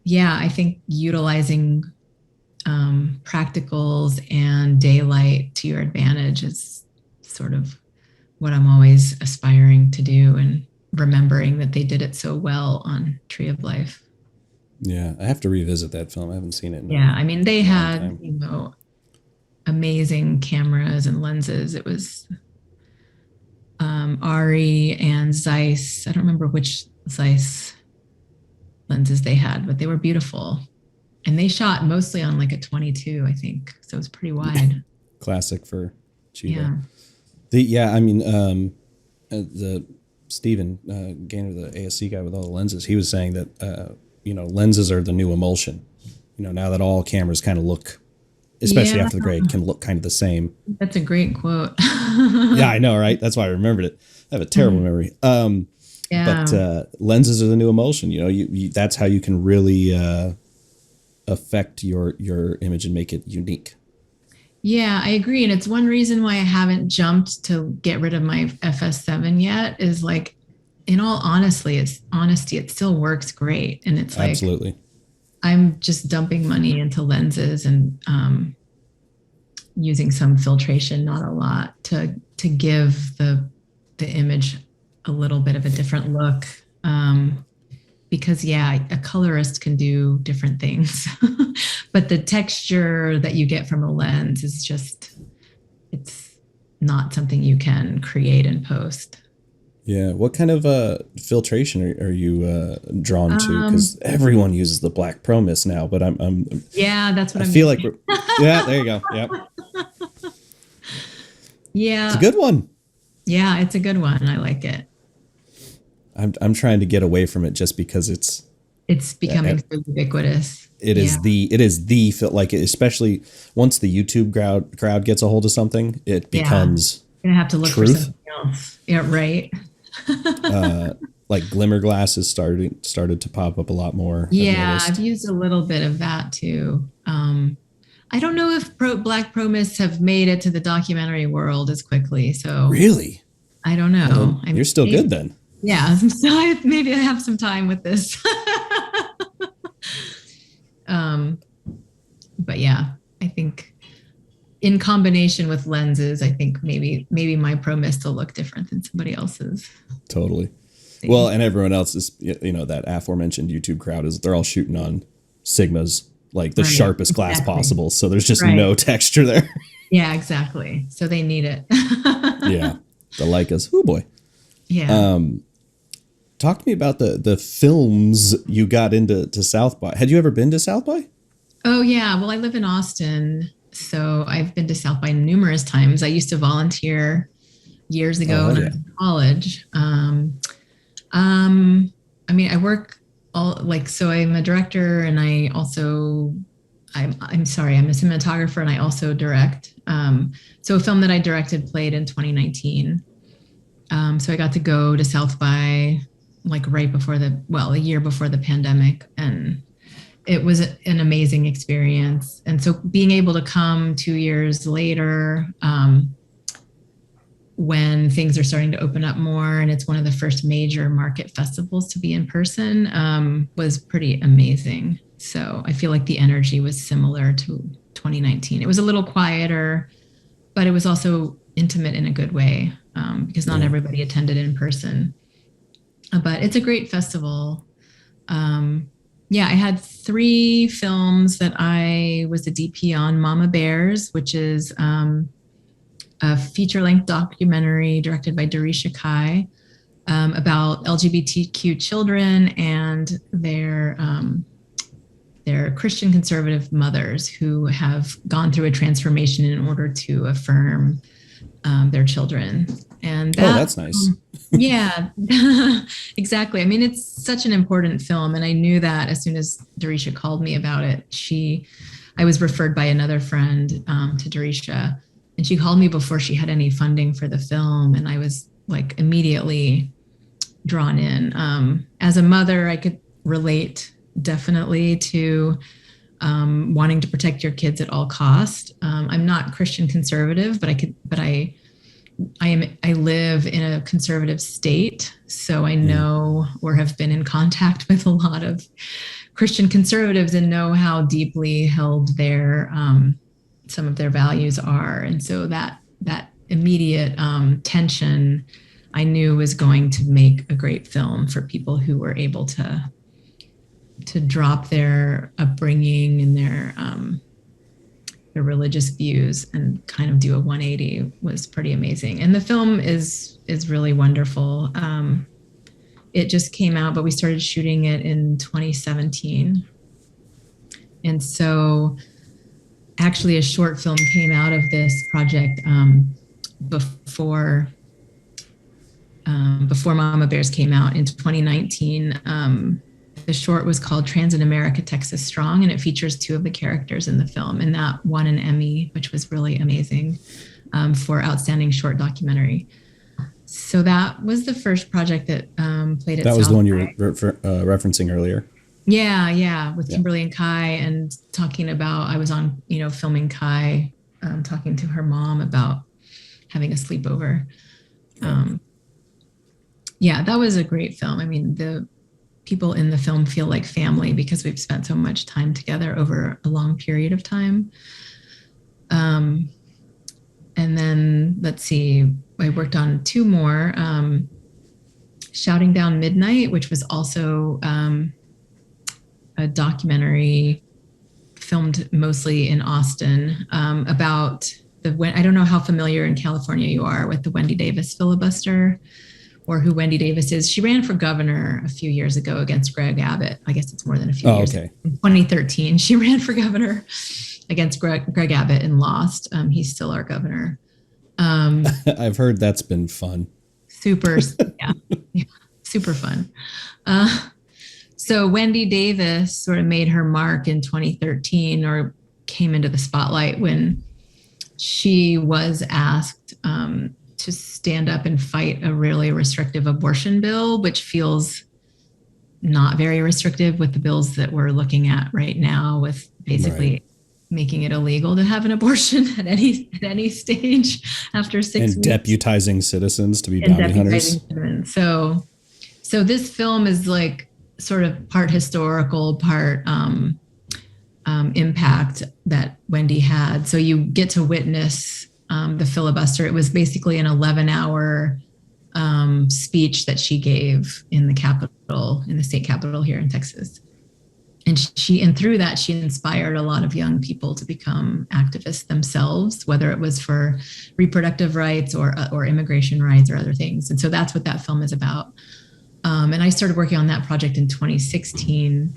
yeah, I think utilizing practicals and daylight to your advantage is sort of what I'm always aspiring to do, and remembering that they did it so well on Tree of Life. Yeah, I have to revisit that film. I haven't seen it in Yeah, I mean, they a long had, time. amazing cameras and lenses. It was Ari and Zeiss. I don't remember which Zeiss lenses they had, but they were beautiful. And they shot mostly on like a 22, I think. So it was pretty wide. Classic for Chiba. Yeah. I mean, the Steven Gaynor, the ASC guy with all the lenses, he was saying that lenses are the new emulsion. Now that all cameras kind of look, especially Yeah, after the grade, can look kind of the same. that's a great quote. Yeah, I know, right? That's why I remembered it. I have a terrible memory. But Yeah. lenses are the new emulsion. That's how you can really affect your image and make it unique. Yeah, I agree. And it's one reason why I haven't jumped to get rid of my FS7 yet, is like, in all honesty, it still works great. And it's like, Absolutely. I'm just dumping money into lenses and using some filtration, not a lot, to give the image a little bit of a different look. Because yeah, a colorist can do different things, but the texture that you get from a lens is just, it's not something you can create in post. Yeah. What kind of filtration are you drawn to? Um, Because everyone uses the Black Pro Mist now, but yeah, that's what I I'm feel like using. we're, yeah, there you go. Yep. It's a Yeah, good one. yeah, it's a good one. I like it. I'm trying to get away from it just because It's uh, becoming so ubiquitous. it Yeah, is the like, especially once the YouTube crowd gets a hold of something, it yeah. becomes Gonna have to look for truth. something else. Yeah, right. Like glimmer glasses started to pop up a lot more, I've Yeah, I've noticed. used a little bit of that too. I don't know if Black Promists have made it to the documentary world as quickly, so Really? I don't Well, know. then you're still good Maybe, then. yeah. So maybe I have some time with this. um, but yeah, I think in combination with lenses, I think maybe my Pro Mist will look different than somebody else's Totally. Well, thing. and everyone else is, that aforementioned YouTube crowd is, they're all shooting on Sigmas, like the Right. sharpest glass Exactly. possible. So there's just Right. no texture there. Yeah, exactly. So they need it. Yeah. The Leicas. Oh boy. Yeah. Talk to me about the films you got into South by. Had you ever been to South by? Oh, yeah. Well, I live in Austin, so I've been to South by numerous times. I used to volunteer years Oh, ago hell when I yeah. was in college. Um, I mean, I work all like, so I'm a director, and I'm sorry, I'm a cinematographer, and I also direct. So a film that I directed played in 2019. So I got to go to South by like right before a year before the pandemic, and it was an amazing experience. And so being able to come 2 years later, when things are starting to open up more, and it's one of the first major market festivals to be in person, was pretty amazing. So I feel like the energy was similar to 2019. It was a little quieter, but it was also intimate in a good way, because not Yeah. everybody attended in person. But it's a great festival. Um, yeah, I had 3 films that I was a DP on. Mama Bears, which is a feature length documentary directed by Darisha Kai, about LGBTQ children and their Christian conservative mothers who have gone through a transformation in order to affirm their children. And Oh, that, that's nice. yeah, exactly. I mean, it's such an important film. And I knew that as soon as Darisha called me about it. I was referred by another friend to Darisha, and she called me before she had any funding for the film. And I was like immediately drawn in. As a mother, I could relate definitely to wanting to protect your kids at all cost. I'm not Christian conservative, I live in a conservative state, so I Mm. know or have been in contact with a lot of Christian conservatives and know how deeply held their some of their values are, and so that immediate tension I knew was going to make a great film for people who were able to drop their upbringing and their religious views and kind of do a 180 was pretty amazing. And the film is really wonderful. It just came out, but we started shooting it in 2017. And so actually a short film came out of this project before Mama Bears came out in 2019. The short was called Trans in America, Texas Strong, and it features two of the characters in the film, and that won an Emmy, which was really amazing, for Outstanding Short Documentary. So that was the first project that played at That was South the one you by. were referencing earlier. Yeah, with Kimberly and Kai, and talking about, I was on, filming Kai, talking to her mom about having a sleepover. That was a great film. I mean, the people in the film feel like family because we've spent so much time together over a long period of time. And then let's see, I worked on two more. Shouting Down Midnight, which was also a documentary filmed mostly in Austin, about I don't know how familiar in California you are with the Wendy Davis filibuster, or who Wendy Davis is. She ran for governor a few years ago against Greg Abbott. I guess it's more than a few years. Okay. In 2013, she ran for governor against Greg Abbott and lost. He's still our governor. I've heard that's been fun. Super, super fun. So Wendy Davis sort of made her mark in 2013, or came into the spotlight when she was asked to stand up and fight a really restrictive abortion bill, which feels not very restrictive with the bills that we're looking at right now, with basically making it illegal to have an abortion at any stage after 6 weeks. And deputizing citizens to be bounty hunters. So this film is like sort of part historical, part impact that Wendy had. So you get to witness the filibuster. It was basically an 11-hour speech that she gave in the state capitol here in Texas. And through that, she inspired a lot of young people to become activists themselves, whether it was for reproductive rights or immigration rights or other things. And so that's what that film is about. And I started working on that project in 2016.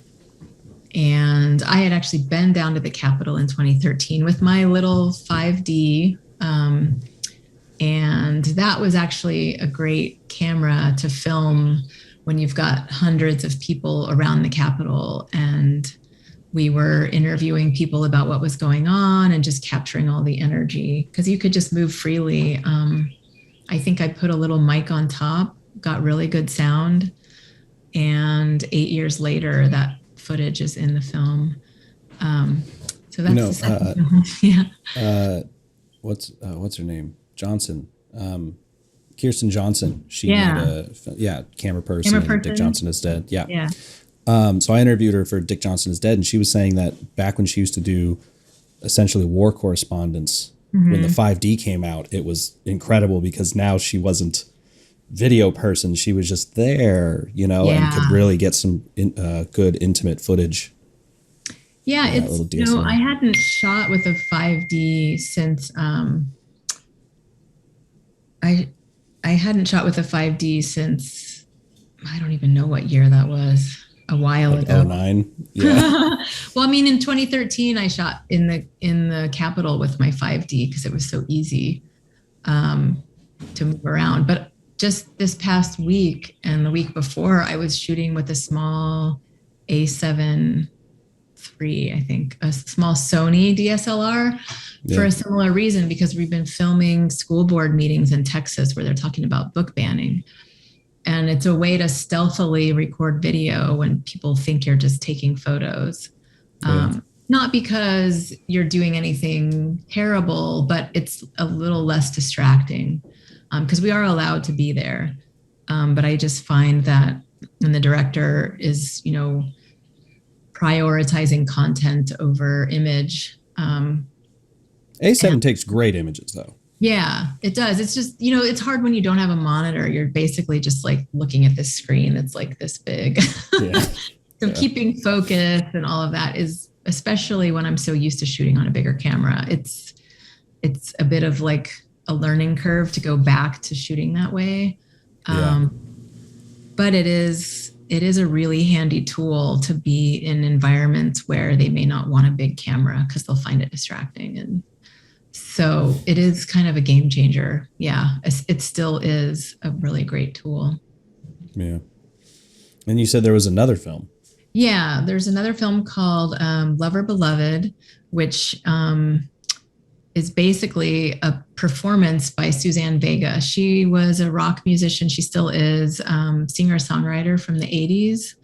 And I had actually been down to the Capitol in 2013 with my little 5D. And that was actually a great camera to film when you've got hundreds of people around the Capitol. And we were interviewing people about what was going on and just capturing all the energy, because you could just move freely. I think I put a little mic on top, got really good sound. And 8 years later, that footage is in the film. So that's the second film. What's her name? Johnson. Kirsten Johnson. She made camera person. And Dick Johnson is Dead. Yeah. So I interviewed her for Dick Johnson is Dead, and she was saying that back when she used to do essentially war correspondence, when the 5D came out, it was incredible because now she wasn't video person. She was just there, and could really get some good intimate footage. Yeah, I hadn't shot with a 5D since I hadn't shot with a 5D since I don't even know what year that was. A while ago. 2009. Yeah. Well, I mean, in 2013, I shot in the Capitol with my 5D because it was so easy to move around. But just this past week and the week before, I was shooting with a small A7 III, I think, a small Sony DSLR for a similar reason, because we've been filming school board meetings in Texas where they're talking about book banning. And it's a way to stealthily record video when people think you're just taking photos. Not because you're doing anything terrible, but it's a little less distracting because we are allowed to be there. But I just find that when the director is, prioritizing content over image. A7 takes great images though. Yeah, it does. It's just, you know, it's hard when you don't have a monitor. You're basically just like looking at this screen that's like this big. Yeah. So keeping focus and all of that is, especially when I'm so used to shooting on a bigger camera, it's a bit of like a learning curve to go back to shooting that way. But it is a really handy tool to be in environments where they may not want a big camera because they'll find it distracting. And so it is kind of a game changer. Yeah, it still is a really great tool. Yeah. And you said there was another film. Yeah, there's another film called Lover Beloved, which is basically a performance by Suzanne Vega. She was a rock musician. She still is, singer-songwriter from the 80s.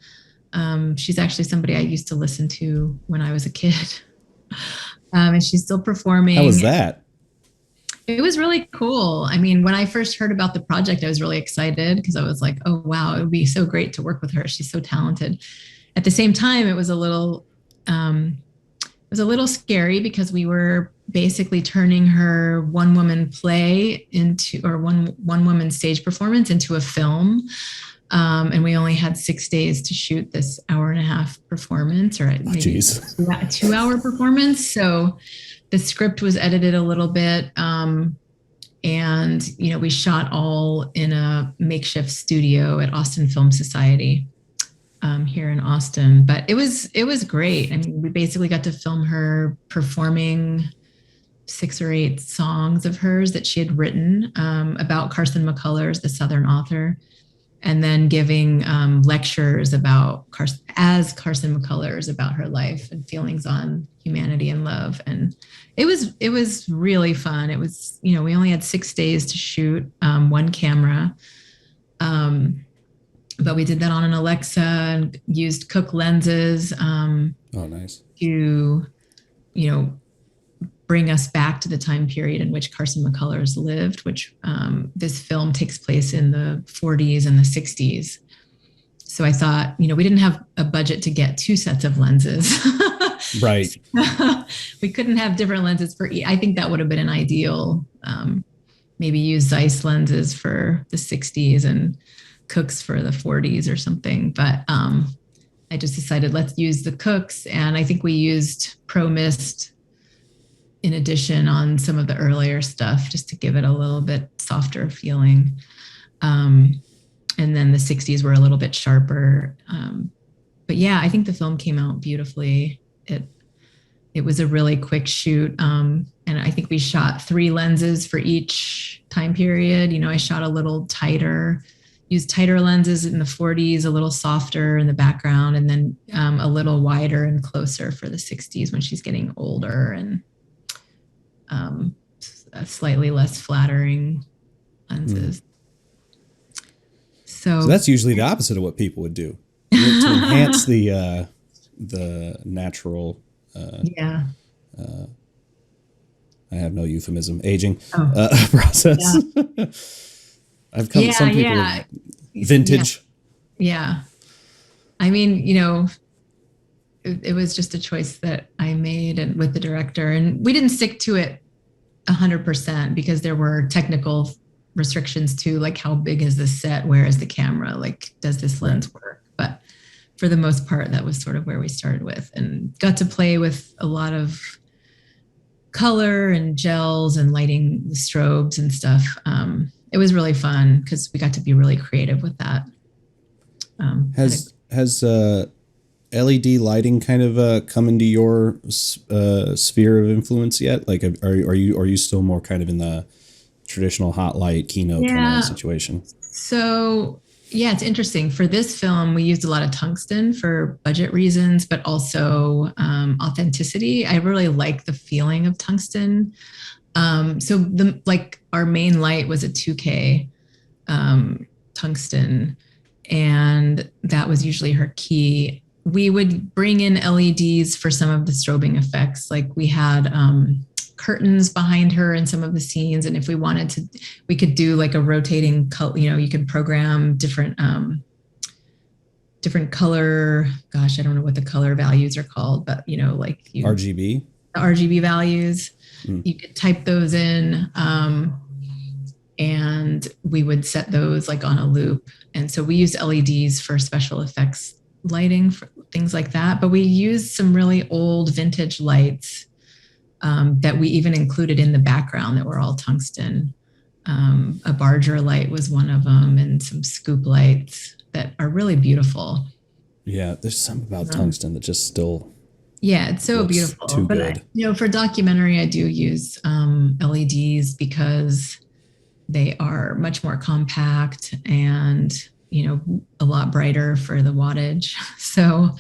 She's actually somebody I used to listen to when I was a kid. And she's still performing. How was that? It was really cool. I mean, when I first heard about the project, I was really excited because I was like, oh, wow, it would be so great to work with her. She's so talented. At the same time, it was a little scary because we were basically turning her one-woman play into, or one-woman stage performance into a film. And we only had 6 days to shoot this hour-and-a-half performance, or maybe 2-hour performance. So the script was edited a little bit. And, you know, we shot all in a makeshift studio at Austin Film Society here in Austin. But it was great. I mean, we basically got to film her performing 6 or 8 songs of hers that she had written about Carson McCullers, the Southern author, and then giving lectures about Carson McCullers about her life and feelings on humanity and love. And it was really fun. It was, you know, we only had 6 days to shoot, one camera. But we did that on an Alexa and used Cook lenses. Oh, nice. To, you know, bring us back to the time period in which Carson McCullers lived, which this film takes place in the 40s and the 60s. So I thought, you know, we didn't have a budget to get 2 sets of lenses. Right. We couldn't have different lenses for I think that would have been an ideal. Maybe use Zeiss lenses for the 60s and Cooks for the 40s or something. But I just decided let's use the Cooks. And I think we used Pro Mist in addition on some of the earlier stuff, just to give it a little bit softer feeling. And then the 60s were a little bit sharper. But yeah, I think the film came out beautifully. It was a really quick shoot. And I think we shot 3 lenses for each time period. You know, I shot a little tighter, used tighter lenses in the 40s, a little softer in the background, and then a little wider and closer for the 60s when she's getting older, and slightly less flattering lenses. So that's usually the opposite of what people would do to enhance the natural. I have no euphemism. Aging process. Yeah. I've come. Some people vintage. Yeah. I mean, you know, it was just a choice that I made and with the director, and we didn't stick to it 100% because there were technical restrictions too, like how big is the set, where is the camera, like does this lens work? But for the most part, that was sort of where we started with, and got to play with a lot of color and gels and lighting, the strobes and stuff. It was really fun because we got to be really creative with that. Has LED lighting kind of come into your sphere of influence yet? Like, are you still more kind of in the traditional hot light keynote kind of situation? So yeah, it's interesting. For this film, we used a lot of tungsten for budget reasons, but also authenticity. I really like the feeling of tungsten. So our main light was a 2K tungsten, and that was usually her key. We would bring in LEDs for some of the strobing effects. Like we had curtains behind her in some of the scenes. And if we wanted to, we could do like a rotating color, you know, you could program different different color. Gosh, I don't know what the color values are called, but like RGB. the RGB values. You could type those in, and we would set those like on a loop. And so we used LEDs for special effects lighting, for things like that. But we used some really old vintage lights that we even included in the background that were all tungsten. A Barger light was one of them, and some scoop lights that are really beautiful. Yeah, there's something about tungsten that just still. Yeah, it's so beautiful. Too but good. for documentary, I do use LEDs because they are much more compact and a lot brighter for the wattage. So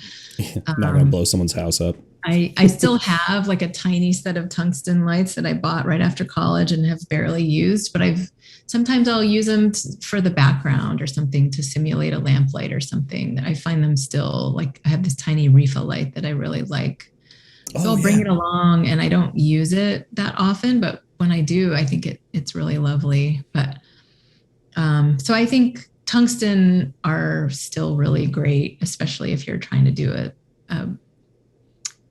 Not gonna blow someone's house up. I still have like a tiny set of tungsten lights that I bought right after college and have barely used, but sometimes I'll use them for the background or something to simulate a lamplight or something. That I find them still, like, I have this tiny Rifa light that I really like. So I'll bring it along, and I don't use it that often, but when I do, I think it's really lovely. But so I think tungsten are still really great, especially if you're trying to do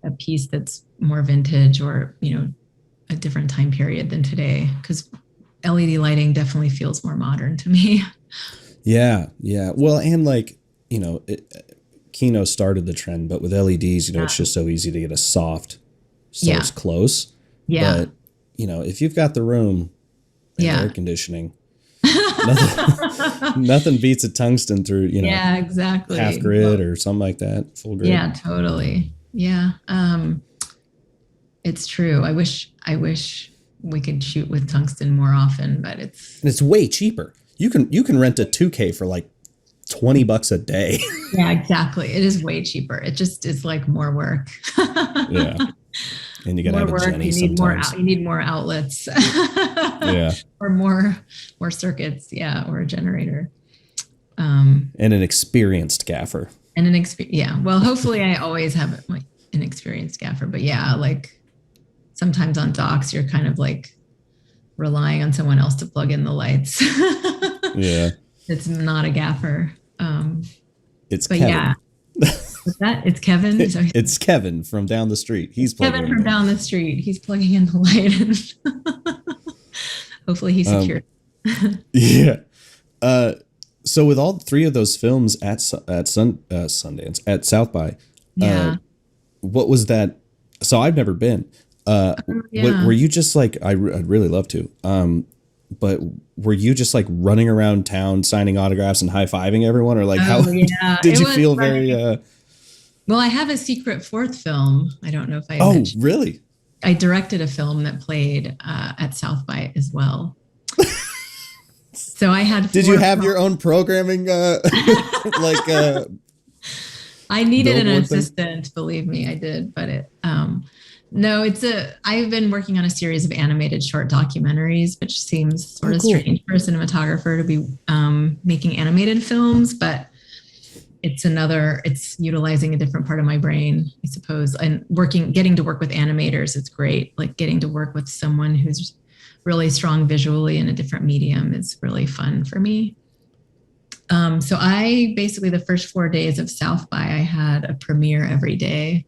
a piece that's more vintage or a different time period than today, because LED lighting definitely feels more modern to me. Yeah. Well, and like Kino started the trend, but with LEDs, it's just so easy to get a soft source close. Yeah. But if you've got the room and air conditioning, nothing beats a tungsten through exactly, half grid or something like that, full grid. Yeah, totally. Yeah. It's true. I wish we could shoot with tungsten more often, but it's way cheaper. You can rent a 2K for like $20 a day. Yeah, exactly. It is way cheaper. It just is like more work. Yeah. And you gotta have a Jenny sometimes. You need more outlets. Yeah. Or more circuits. Yeah. Or a generator. And an experienced gaffer. Yeah. Well, hopefully I always have an experienced gaffer, but yeah, like sometimes on docs, you're kind of like relying on someone else to plug in the lights. Yeah. It's not a gaffer. It's Kevin. Yeah. What's that? It's Kevin? It's Kevin from down the street. He's plugging Kevin from down the street. He's plugging in the light. Hopefully he's secure. Yeah. So with all three of those films at Sundance, at South by, what was that? So I've never been. Were you just like, I'd really love to, but were you just like running around town signing autographs and high-fiving everyone, or like did you feel very well, I have a secret fourth film. I don't know if I mentioned. Really? I directed a film that played at South by as well. So I had Did you have your own programming I needed an assistant, believe me, I did, but no, I've been working on a series of animated short documentaries, which seems sort of strange for a cinematographer to be making animated films, but it's utilizing a different part of my brain, I suppose. And getting to work with animators is great. Like getting to work with someone who's really strong visually in a different medium is really fun for me. So I basically, the first 4 days of South by, I had a premiere every day.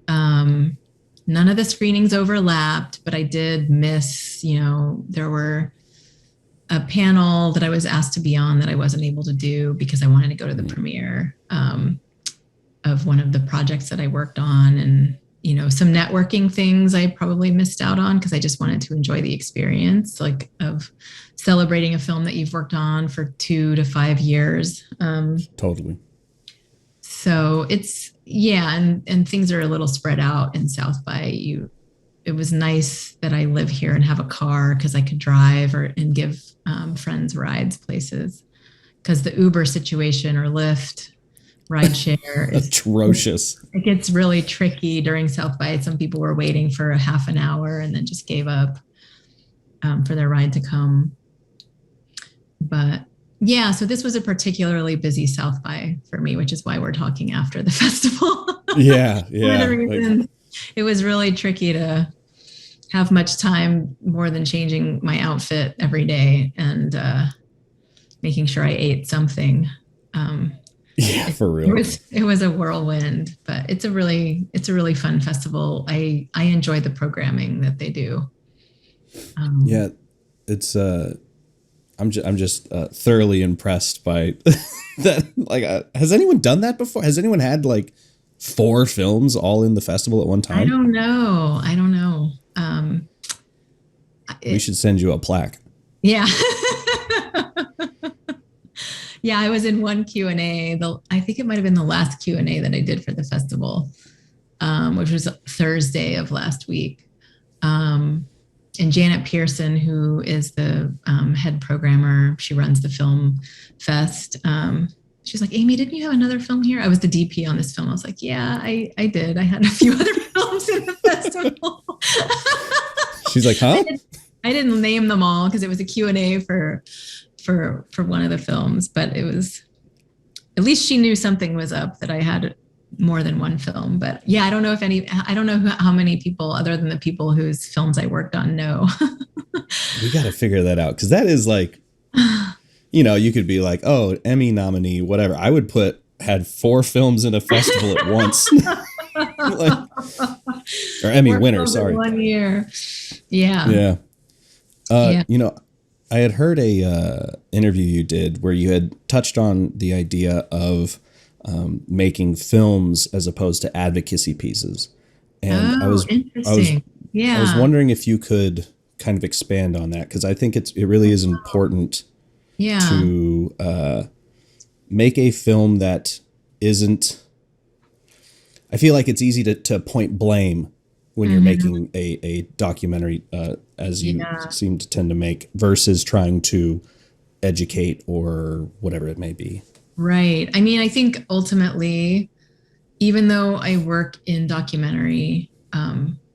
None of the screenings overlapped, but I did miss, there were a panel that I was asked to be on that I wasn't able to do because I wanted to go to the premiere of one of the projects that I worked on. And, some networking things I probably missed out on because I just wanted to enjoy the experience, like of celebrating a film that you've worked on for 2 to 5 years. Totally. So and things are a little spread out in South by. It was nice that I live here and have a car because I could drive and give friends rides places, because the Uber situation or Lyft rideshare is atrocious. It gets really tricky during South by. Some people were waiting for a half an hour and then just gave up for their ride to come. But yeah, so this was a particularly busy South by for me, which is why we're talking after the festival. Yeah. It was really tricky to have much time more than changing my outfit every day and making sure I ate something. Yeah, for It real. was a whirlwind, but it's a really fun festival. I enjoy the programming that they do. Um, Yeah, it's I'm just thoroughly impressed by that. Like, has anyone done that before? Has anyone had like 4 films all in the festival at one I time? don't know. I don't know. We It, should send you a plaque. yeah. Yeah, I was in one Q&A. I think it might have been the last Q&A that I did for the festival, which was Thursday of last week. Um, and Janet Pearson, who is the head programmer, she runs the film fest. She's like, Amy, didn't you have another film here? I was the DP on this film. I was like, yeah, I did. I had a few other films in the festival. She's like, I, huh? didn't, I didn't name them all because it was a Q&A for one of the films, but it was, at least she knew something was up, that I had more than one film. But yeah, I don't know how many people other than the people whose films I worked on know. We got to figure that out, because that is like, you could be like, oh, Emmy nominee, whatever. I would put had 4 films in a festival at once, like, or Emmy Four winner. films in Sorry. 1 year. Yeah. Yeah. Yeah. You know, I had heard a interview you did where you had touched on the idea of making films as opposed to advocacy pieces, and Oh, I was interesting. I was Yeah. wondering if you could kind of expand on that, because I think it really is important Yeah. to make a film that isn't. I feel like it's easy to point blame when you're Hmm. making a documentary, as you Yeah. seem to tend to make, versus trying to educate or whatever it may be. Right. I mean, I think ultimately, even though I work in documentary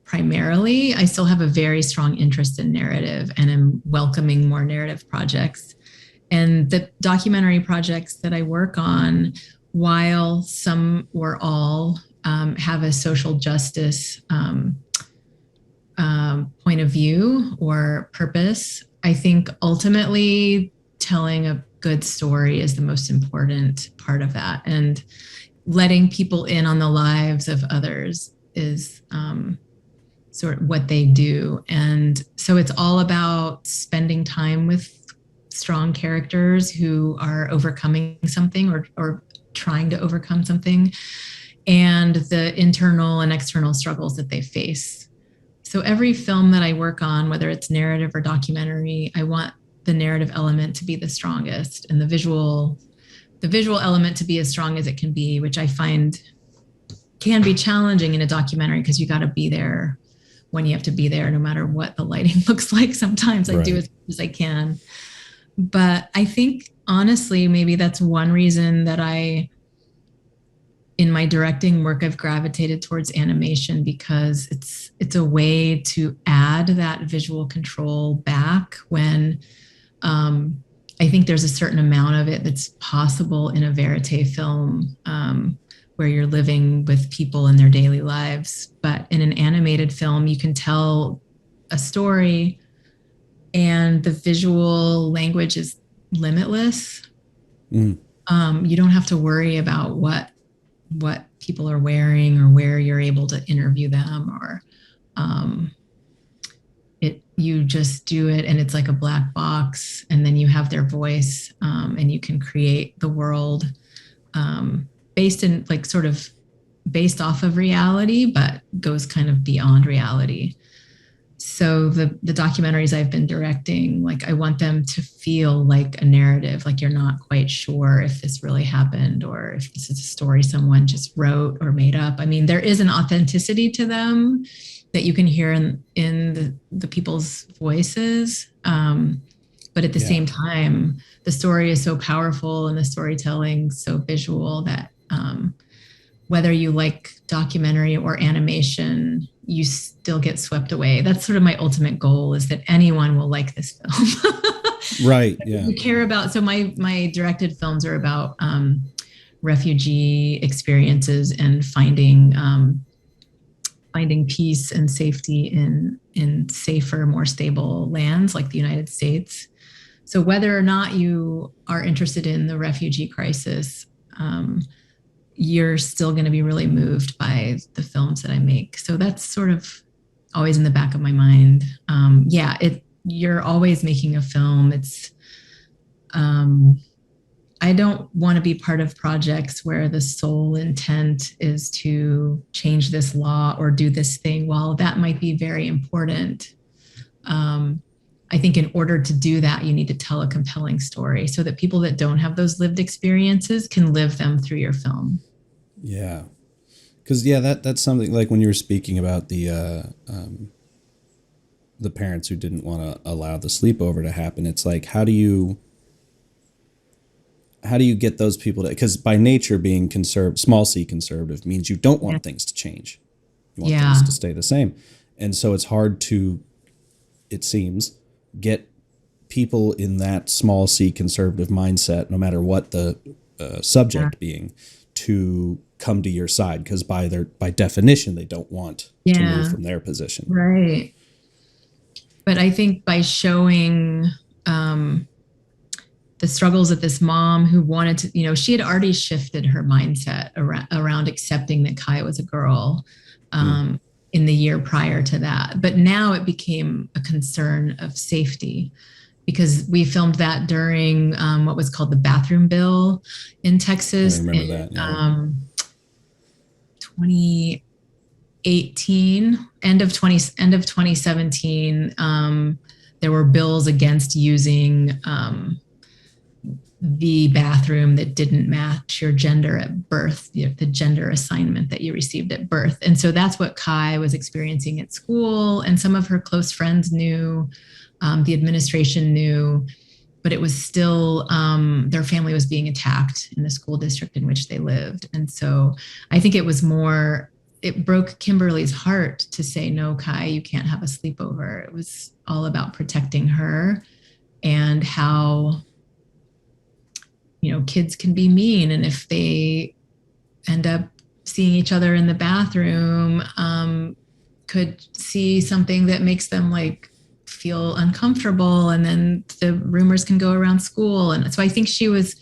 primarily, I still have a very strong interest in narrative and am welcoming more narrative projects. And the documentary projects that I work on, while some or all have a social justice point of view or purpose, I think ultimately telling a good story is the most important part of that. And letting people in on the lives of others is sort of what they do. And so it's all about spending time with strong characters who are overcoming something or trying to overcome something, and the internal and external struggles that they face. So every film that I work on, whether it's narrative or documentary, I want the narrative element to be the strongest and the visual element to be as strong as it can be, which I find can be challenging in a documentary because you got to be there when you have to be there, no matter what the lighting looks like. Sometimes I do Right. as much as I can. But I think honestly, maybe that's one reason that in my directing work, I've gravitated towards animation, because it's a way to add that visual control back when I think there's a certain amount of it that's possible in a verite film, where you're living with people in their daily lives. But in an animated film, you can tell a story and the visual language is limitless. Mm. You don't have to worry about what people are wearing or where you're able to interview them, or um, you just do it and it's like a black box, and then you have their voice, and you can create the world based in like sort of based off of reality, but goes kind of beyond reality. So the documentaries I've been directing, like I want them to feel like a narrative, like you're not quite sure if this really happened or if this is a story someone just wrote or made up. I mean, there is an authenticity to them that you can hear in the people's voices. But at the Yeah. same time, the story is so powerful and the storytelling so visual that whether you like documentary or animation, you still get swept away. That's sort of my ultimate goal, is that anyone will like this film. Right. Yeah. You care about, so my directed films are about refugee experiences and finding peace and safety in safer, more stable lands like the United States. So whether or not you are interested in the refugee crisis, you're still going to be really moved by the films that I make. So that's sort of always in the back of my mind. You're always making a film. Um, I don't want to be part of projects where the sole intent is to change this law or do this thing. While that might be very important, um, I think in order to do that, you need to tell a compelling story so that people that don't have those lived experiences can live them through your film. Yeah. Because that's something like when you were speaking about the parents who didn't want to allow the sleepover to happen. It's like how do you get those people to, because by nature being small c conservative means you don't want things to change. You want things Yeah. to stay the same. And so it's hard to, it seems, get people in that small c conservative mindset, no matter what the subject being, to come to your side, because by definition they don't want to move from their position. Right. But I think by showing the struggles of this mom who wanted to, she had already shifted her mindset around accepting that Kai was a girl in the year prior to that. But now it became a concern of safety, because we filmed that during what was called the bathroom bill in Texas. I remember that. Yeah. 2018, end of 2017, there were bills against using the bathroom that didn't match your gender at birth, the gender assignment that you received at birth. And so that's what Kai was experiencing at school. And some of her close friends knew, the administration knew, but it was still, their family was being attacked in the school district in which they lived. And so I think it broke Kimberly's heart to say, no, Kai, you can't have a sleepover. It was all about protecting her and how, kids can be mean. And if they end up seeing each other in the bathroom, could see something that makes them feel uncomfortable. And then the rumors can go around school. And so I think she was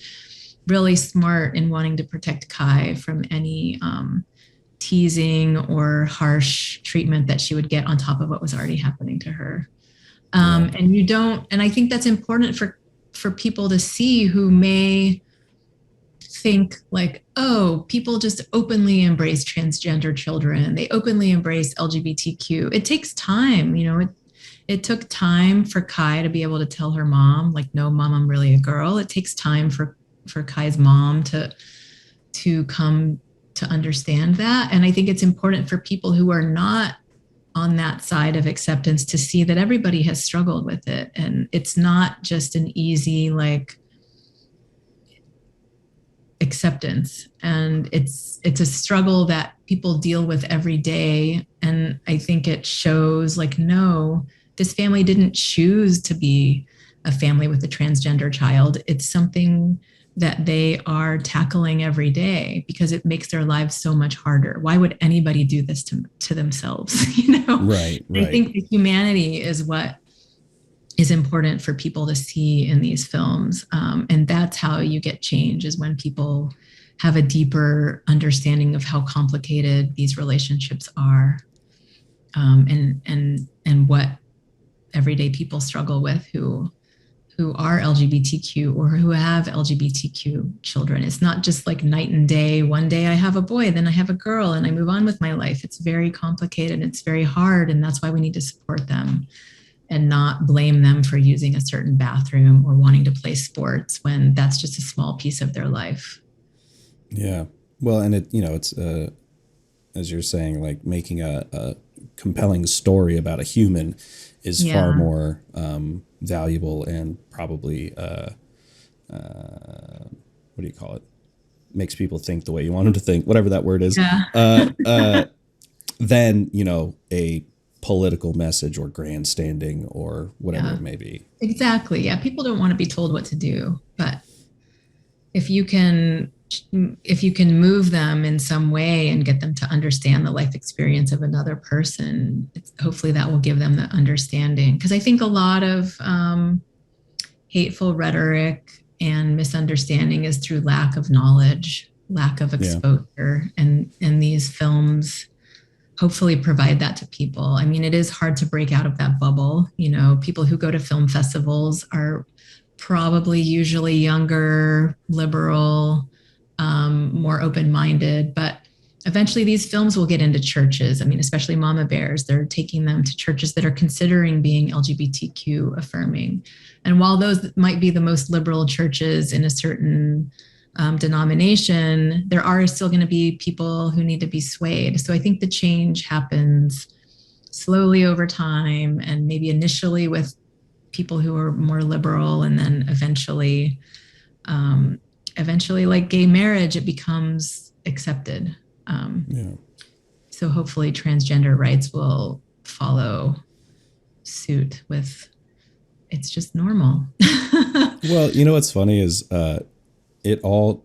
really smart in wanting to protect Kai from any teasing or harsh treatment that she would get on top of what was already happening to her. And I think that's important for people to see who may think oh, people just openly embrace transgender children. They openly embrace LGBTQ. It takes time. It took time for Kai to be able to tell her mom, no, mom, I'm really a girl. It takes time for Kai's mom to come to understand that. And I think it's important for people who are not on that side of acceptance to see that everybody has struggled with it. And it's not just an easy, acceptance. And it's a struggle that people deal with every day. And I think it shows no, this family didn't choose to be a family with a transgender child. It's something that they are tackling every day because it makes their lives so much harder. Why would anybody do this to themselves? Right. I think the humanity is what is important for people to see in these films. And that's how you get change, is when people have a deeper understanding of how complicated these relationships are, and what everyday people struggle with who are LGBTQ or who have LGBTQ children. It's not just night and day. One day I have a boy, then I have a girl, and I move on with my life. It's very complicated. It's very hard. And that's why we need to support them and not blame them for using a certain bathroom or wanting to play sports when that's just a small piece of their life. Yeah. Well, and it's, as you're saying, making a compelling story about a human is far more valuable and probably what do you call it? Makes people think the way you want them to think, whatever that word is. Than a political message or grandstanding or whatever it may be. Exactly. Yeah, people don't want to be told what to do, but if you can move them in some way and get them to understand the life experience of another person, hopefully that will give them the understanding. Because I think a lot of hateful rhetoric and misunderstanding is through lack of knowledge, lack of exposure, and these films hopefully provide that to people. I mean, it is hard to break out of that bubble. You know, people who go to film festivals are probably usually younger, liberal, more open-minded, but eventually these films will get into churches. I mean, especially Mama Bears, they're taking them to churches that are considering being LGBTQ affirming. And while those might be the most liberal churches in a certain denomination, there are still going to be people who need to be swayed. So I think the change happens slowly over time, and maybe initially with people who are more liberal, and then eventually like gay marriage, it becomes accepted. So hopefully transgender rights will follow suit with it's just normal. Well, you know what's funny is it all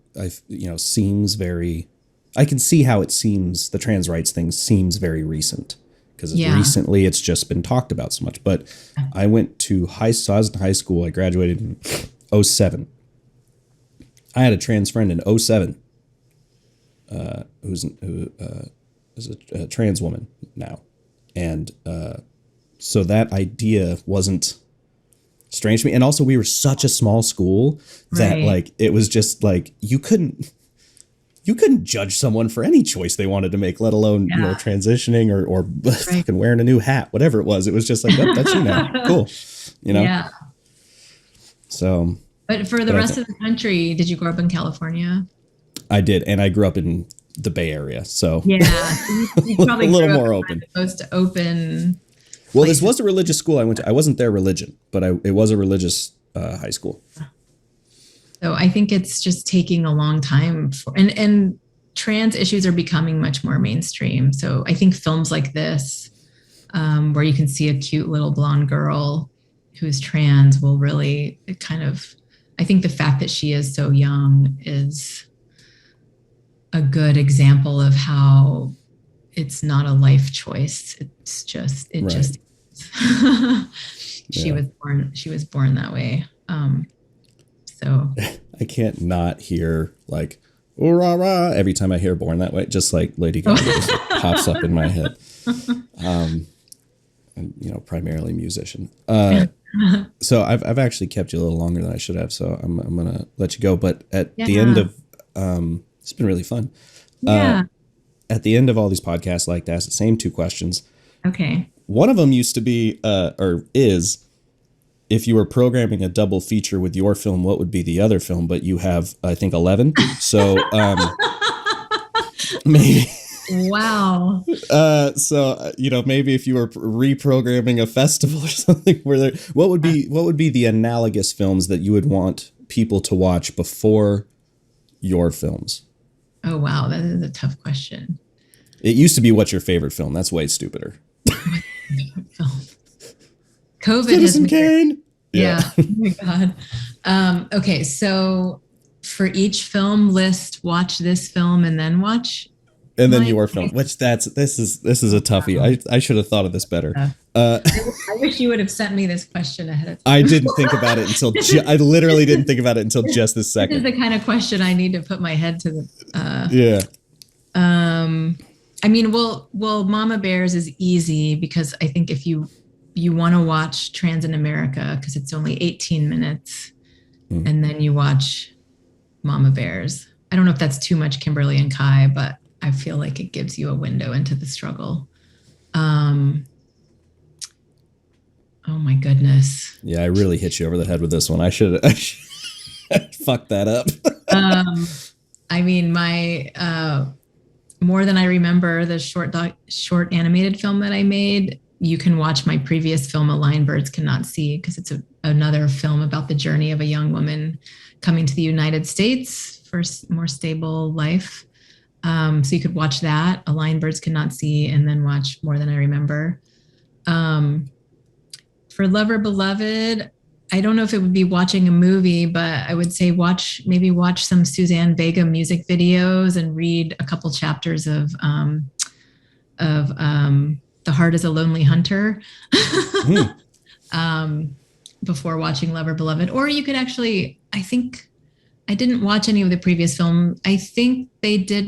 seems very, I can see how it seems, the trans rights thing seems very recent, because recently it's just been talked about so much. But I went to I was in high school. I graduated in 2007. I had a trans friend in 2007 who is a trans woman now. And so that idea wasn't strange to me. And also we were such a small school that like, it was just like, you couldn't judge someone for any choice they wanted to make, let alone, transitioning or fucking wearing a new hat, whatever it was. It was just like, oh, that's you now. Cool. Yeah. So. But for the rest of the country, did you grow up in California? I did. And I grew up in the Bay Area. So you probably a little more open. The most open. Well, this was a religious school I went to. I wasn't their religion, but it was a religious high school. So I think it's just taking a long time and trans issues are becoming much more mainstream. So I think films like this, where you can see a cute little blonde girl who's trans, will really I think the fact that she is so young is a good example of how it's not a life choice. It's just, just she was born that way. So I can't not hear like, oh, rah, rah, every time I hear Born That Way, just like Lady Gaga just pops up in my head. And, primarily musician. So I've actually kept you a little longer than I should have. So I'm going to let you go. But at the end of, it's been really fun. At the end of all these podcasts, I like to ask the same two questions. Okay. One of them used to be, or is, if you were programming a double feature with your film, what would be the other film? But you have, I think, 11. So maybe. Wow. So maybe if you were reprogramming a festival or something, what would be the analogous films that you would want people to watch before your films? Oh wow, that is a tough question. It used to be, what's your favorite film? That's way stupider. COVID Citizen Kane. Yeah. Oh my God. Okay, so for each film list, watch this film and then watch. And then your film, which this is a toughie. I should have thought of this better. I wish you would have sent me this question ahead of time. I didn't think about it until I literally didn't think about it until just this second. This is the kind of question I need to put my head to the. I mean, well, Mama Bears is easy because I think if you want to watch Trans in America, because it's only 18 minutes, and then you watch Mama Bears. I don't know if that's too much, Kimberly and Kai, but I feel like it gives you a window into the struggle. Oh my goodness. Yeah, I really hit you over the head with this one. I should fuck that up. I mean, my More Than I Remember, the short animated film that I made, you can watch my previous film, A Lion Birds Cannot See, because it's another film about the journey of a young woman coming to the United States for a more stable life. So you could watch that, A Lion Birds Cannot See, and then watch More Than I Remember. For Lover Beloved, I don't know if it would be watching a movie, but I would say watch some Suzanne Vega music videos and read a couple chapters of The Heart is a Lonely Hunter. before watching Lover Beloved. Or you could actually, I think, I didn't watch any of the previous film. I think they did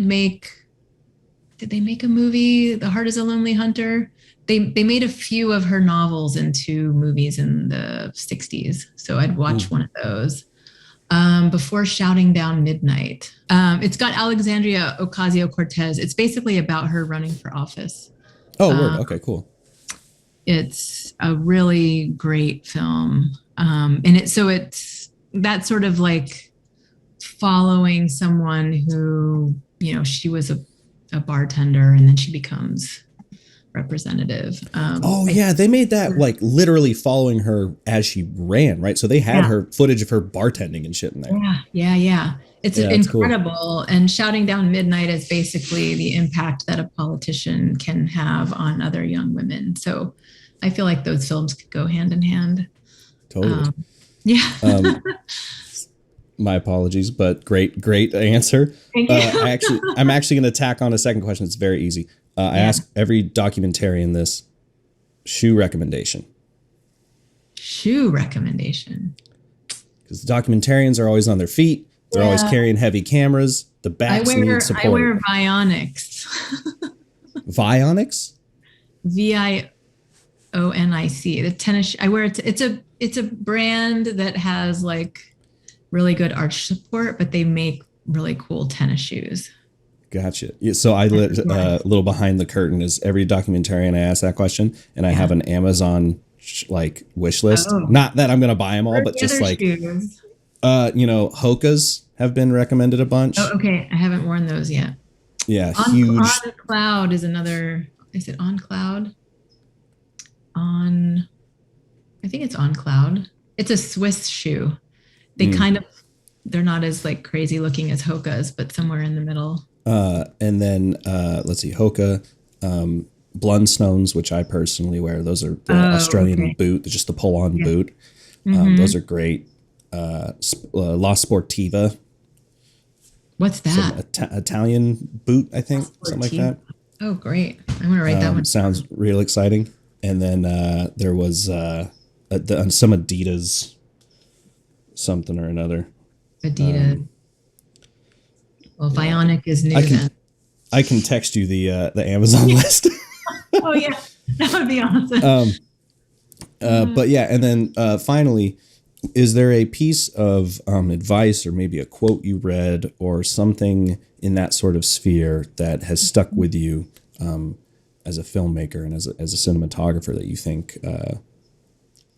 they make a movie, The Heart is a Lonely Hunter? They made a few of her novels into movies in the 60s. So I'd watch one of those. Before Shouting Down Midnight. It's got Alexandria Ocasio-Cortez. It's basically about her running for office. Oh, word. Okay, cool. It's a really great film. And it's that sort of like following someone who, she was a bartender and then she becomes representative. They made that like literally following her as she ran, right? So they had her footage of her bartending and shit in there. Yeah. It's incredible. Cool. And Shouting Down Midnight is basically the impact that a politician can have on other young women. So I feel like those films could go hand in hand. Totally. Yeah. My apologies, but great answer. Thank you. I'm actually going to tack on a second question. It's very easy. I ask every documentarian this: shoe recommendation. Shoe recommendation. Because the documentarians are always on their feet. They're always carrying heavy cameras. The backs need support. I wear Vionics. Vionics? Vionic. The tennis. I wear it. It's a brand that has like really good arch support, but they make really cool tennis shoes. Gotcha. Yeah, so a little behind the curtain is every documentarian I ask that question, and I have an Amazon wish list. Not that I'm going to buy them all, but just like, shoes? Hoka's have been recommended a bunch. Oh, okay. I haven't worn those yet. Yeah, huge. On Cloud is another. Is it On Cloud? I think it's On Cloud. It's a Swiss shoe. They they're not as like crazy looking as Hoka's, but somewhere in the middle. And then let's see, Hoka, Blundstones, which I personally wear. Those are the Australian boot, just the pull-on boot. Those are great. La Sportiva. What's that? Italian boot, I think, something like that. Oh, great! I'm gonna write that one. Sounds real exciting. And then there was some Adidas, something or another. Adidas. Well, Vionic is new. I can text you the Amazon list. Oh yeah, that would be awesome. But yeah, and then finally, is there a piece of advice or maybe a quote you read or something in that sort of sphere that has stuck with you as a filmmaker and as a cinematographer that you think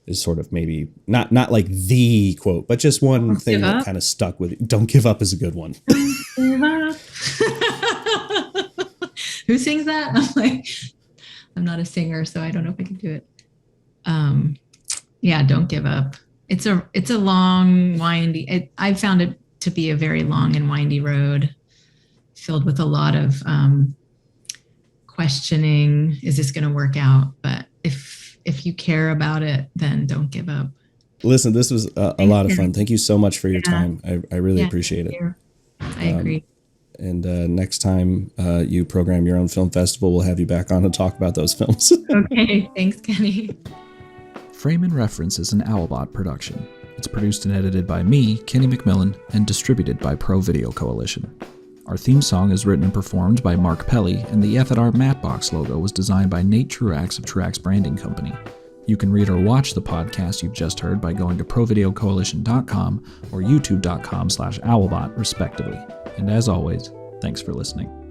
is sort of maybe not like the quote, but just one thing that kind of stuck with you? Don't give up is a good one. Who sings that? I'm not a singer, so I don't know if I can do it. Don't give up. It's a long, windy. I found it to be a very long and windy road, filled with a lot of questioning. Is this going to work out? But if you care about it, then don't give up. Listen, this was a lot of fun. Thank you so much for your time. I really appreciate it. I agree. And next time you program your own film festival, we'll have you back on to talk about those films. Okay. Thanks, Kenny. Frame and Reference is an Owlbot production. It's produced and edited by me, Kenny McMillan, and distributed by ProVideo Coalition. Our theme song is written and performed by Mark Pelly, and the F&R Mattbox logo was designed by Nate Truax of Truax Branding Company. You can read or watch the podcast you've just heard by going to provideocoalition.com or youtube.com/owlbot, respectively. And as always, thanks for listening.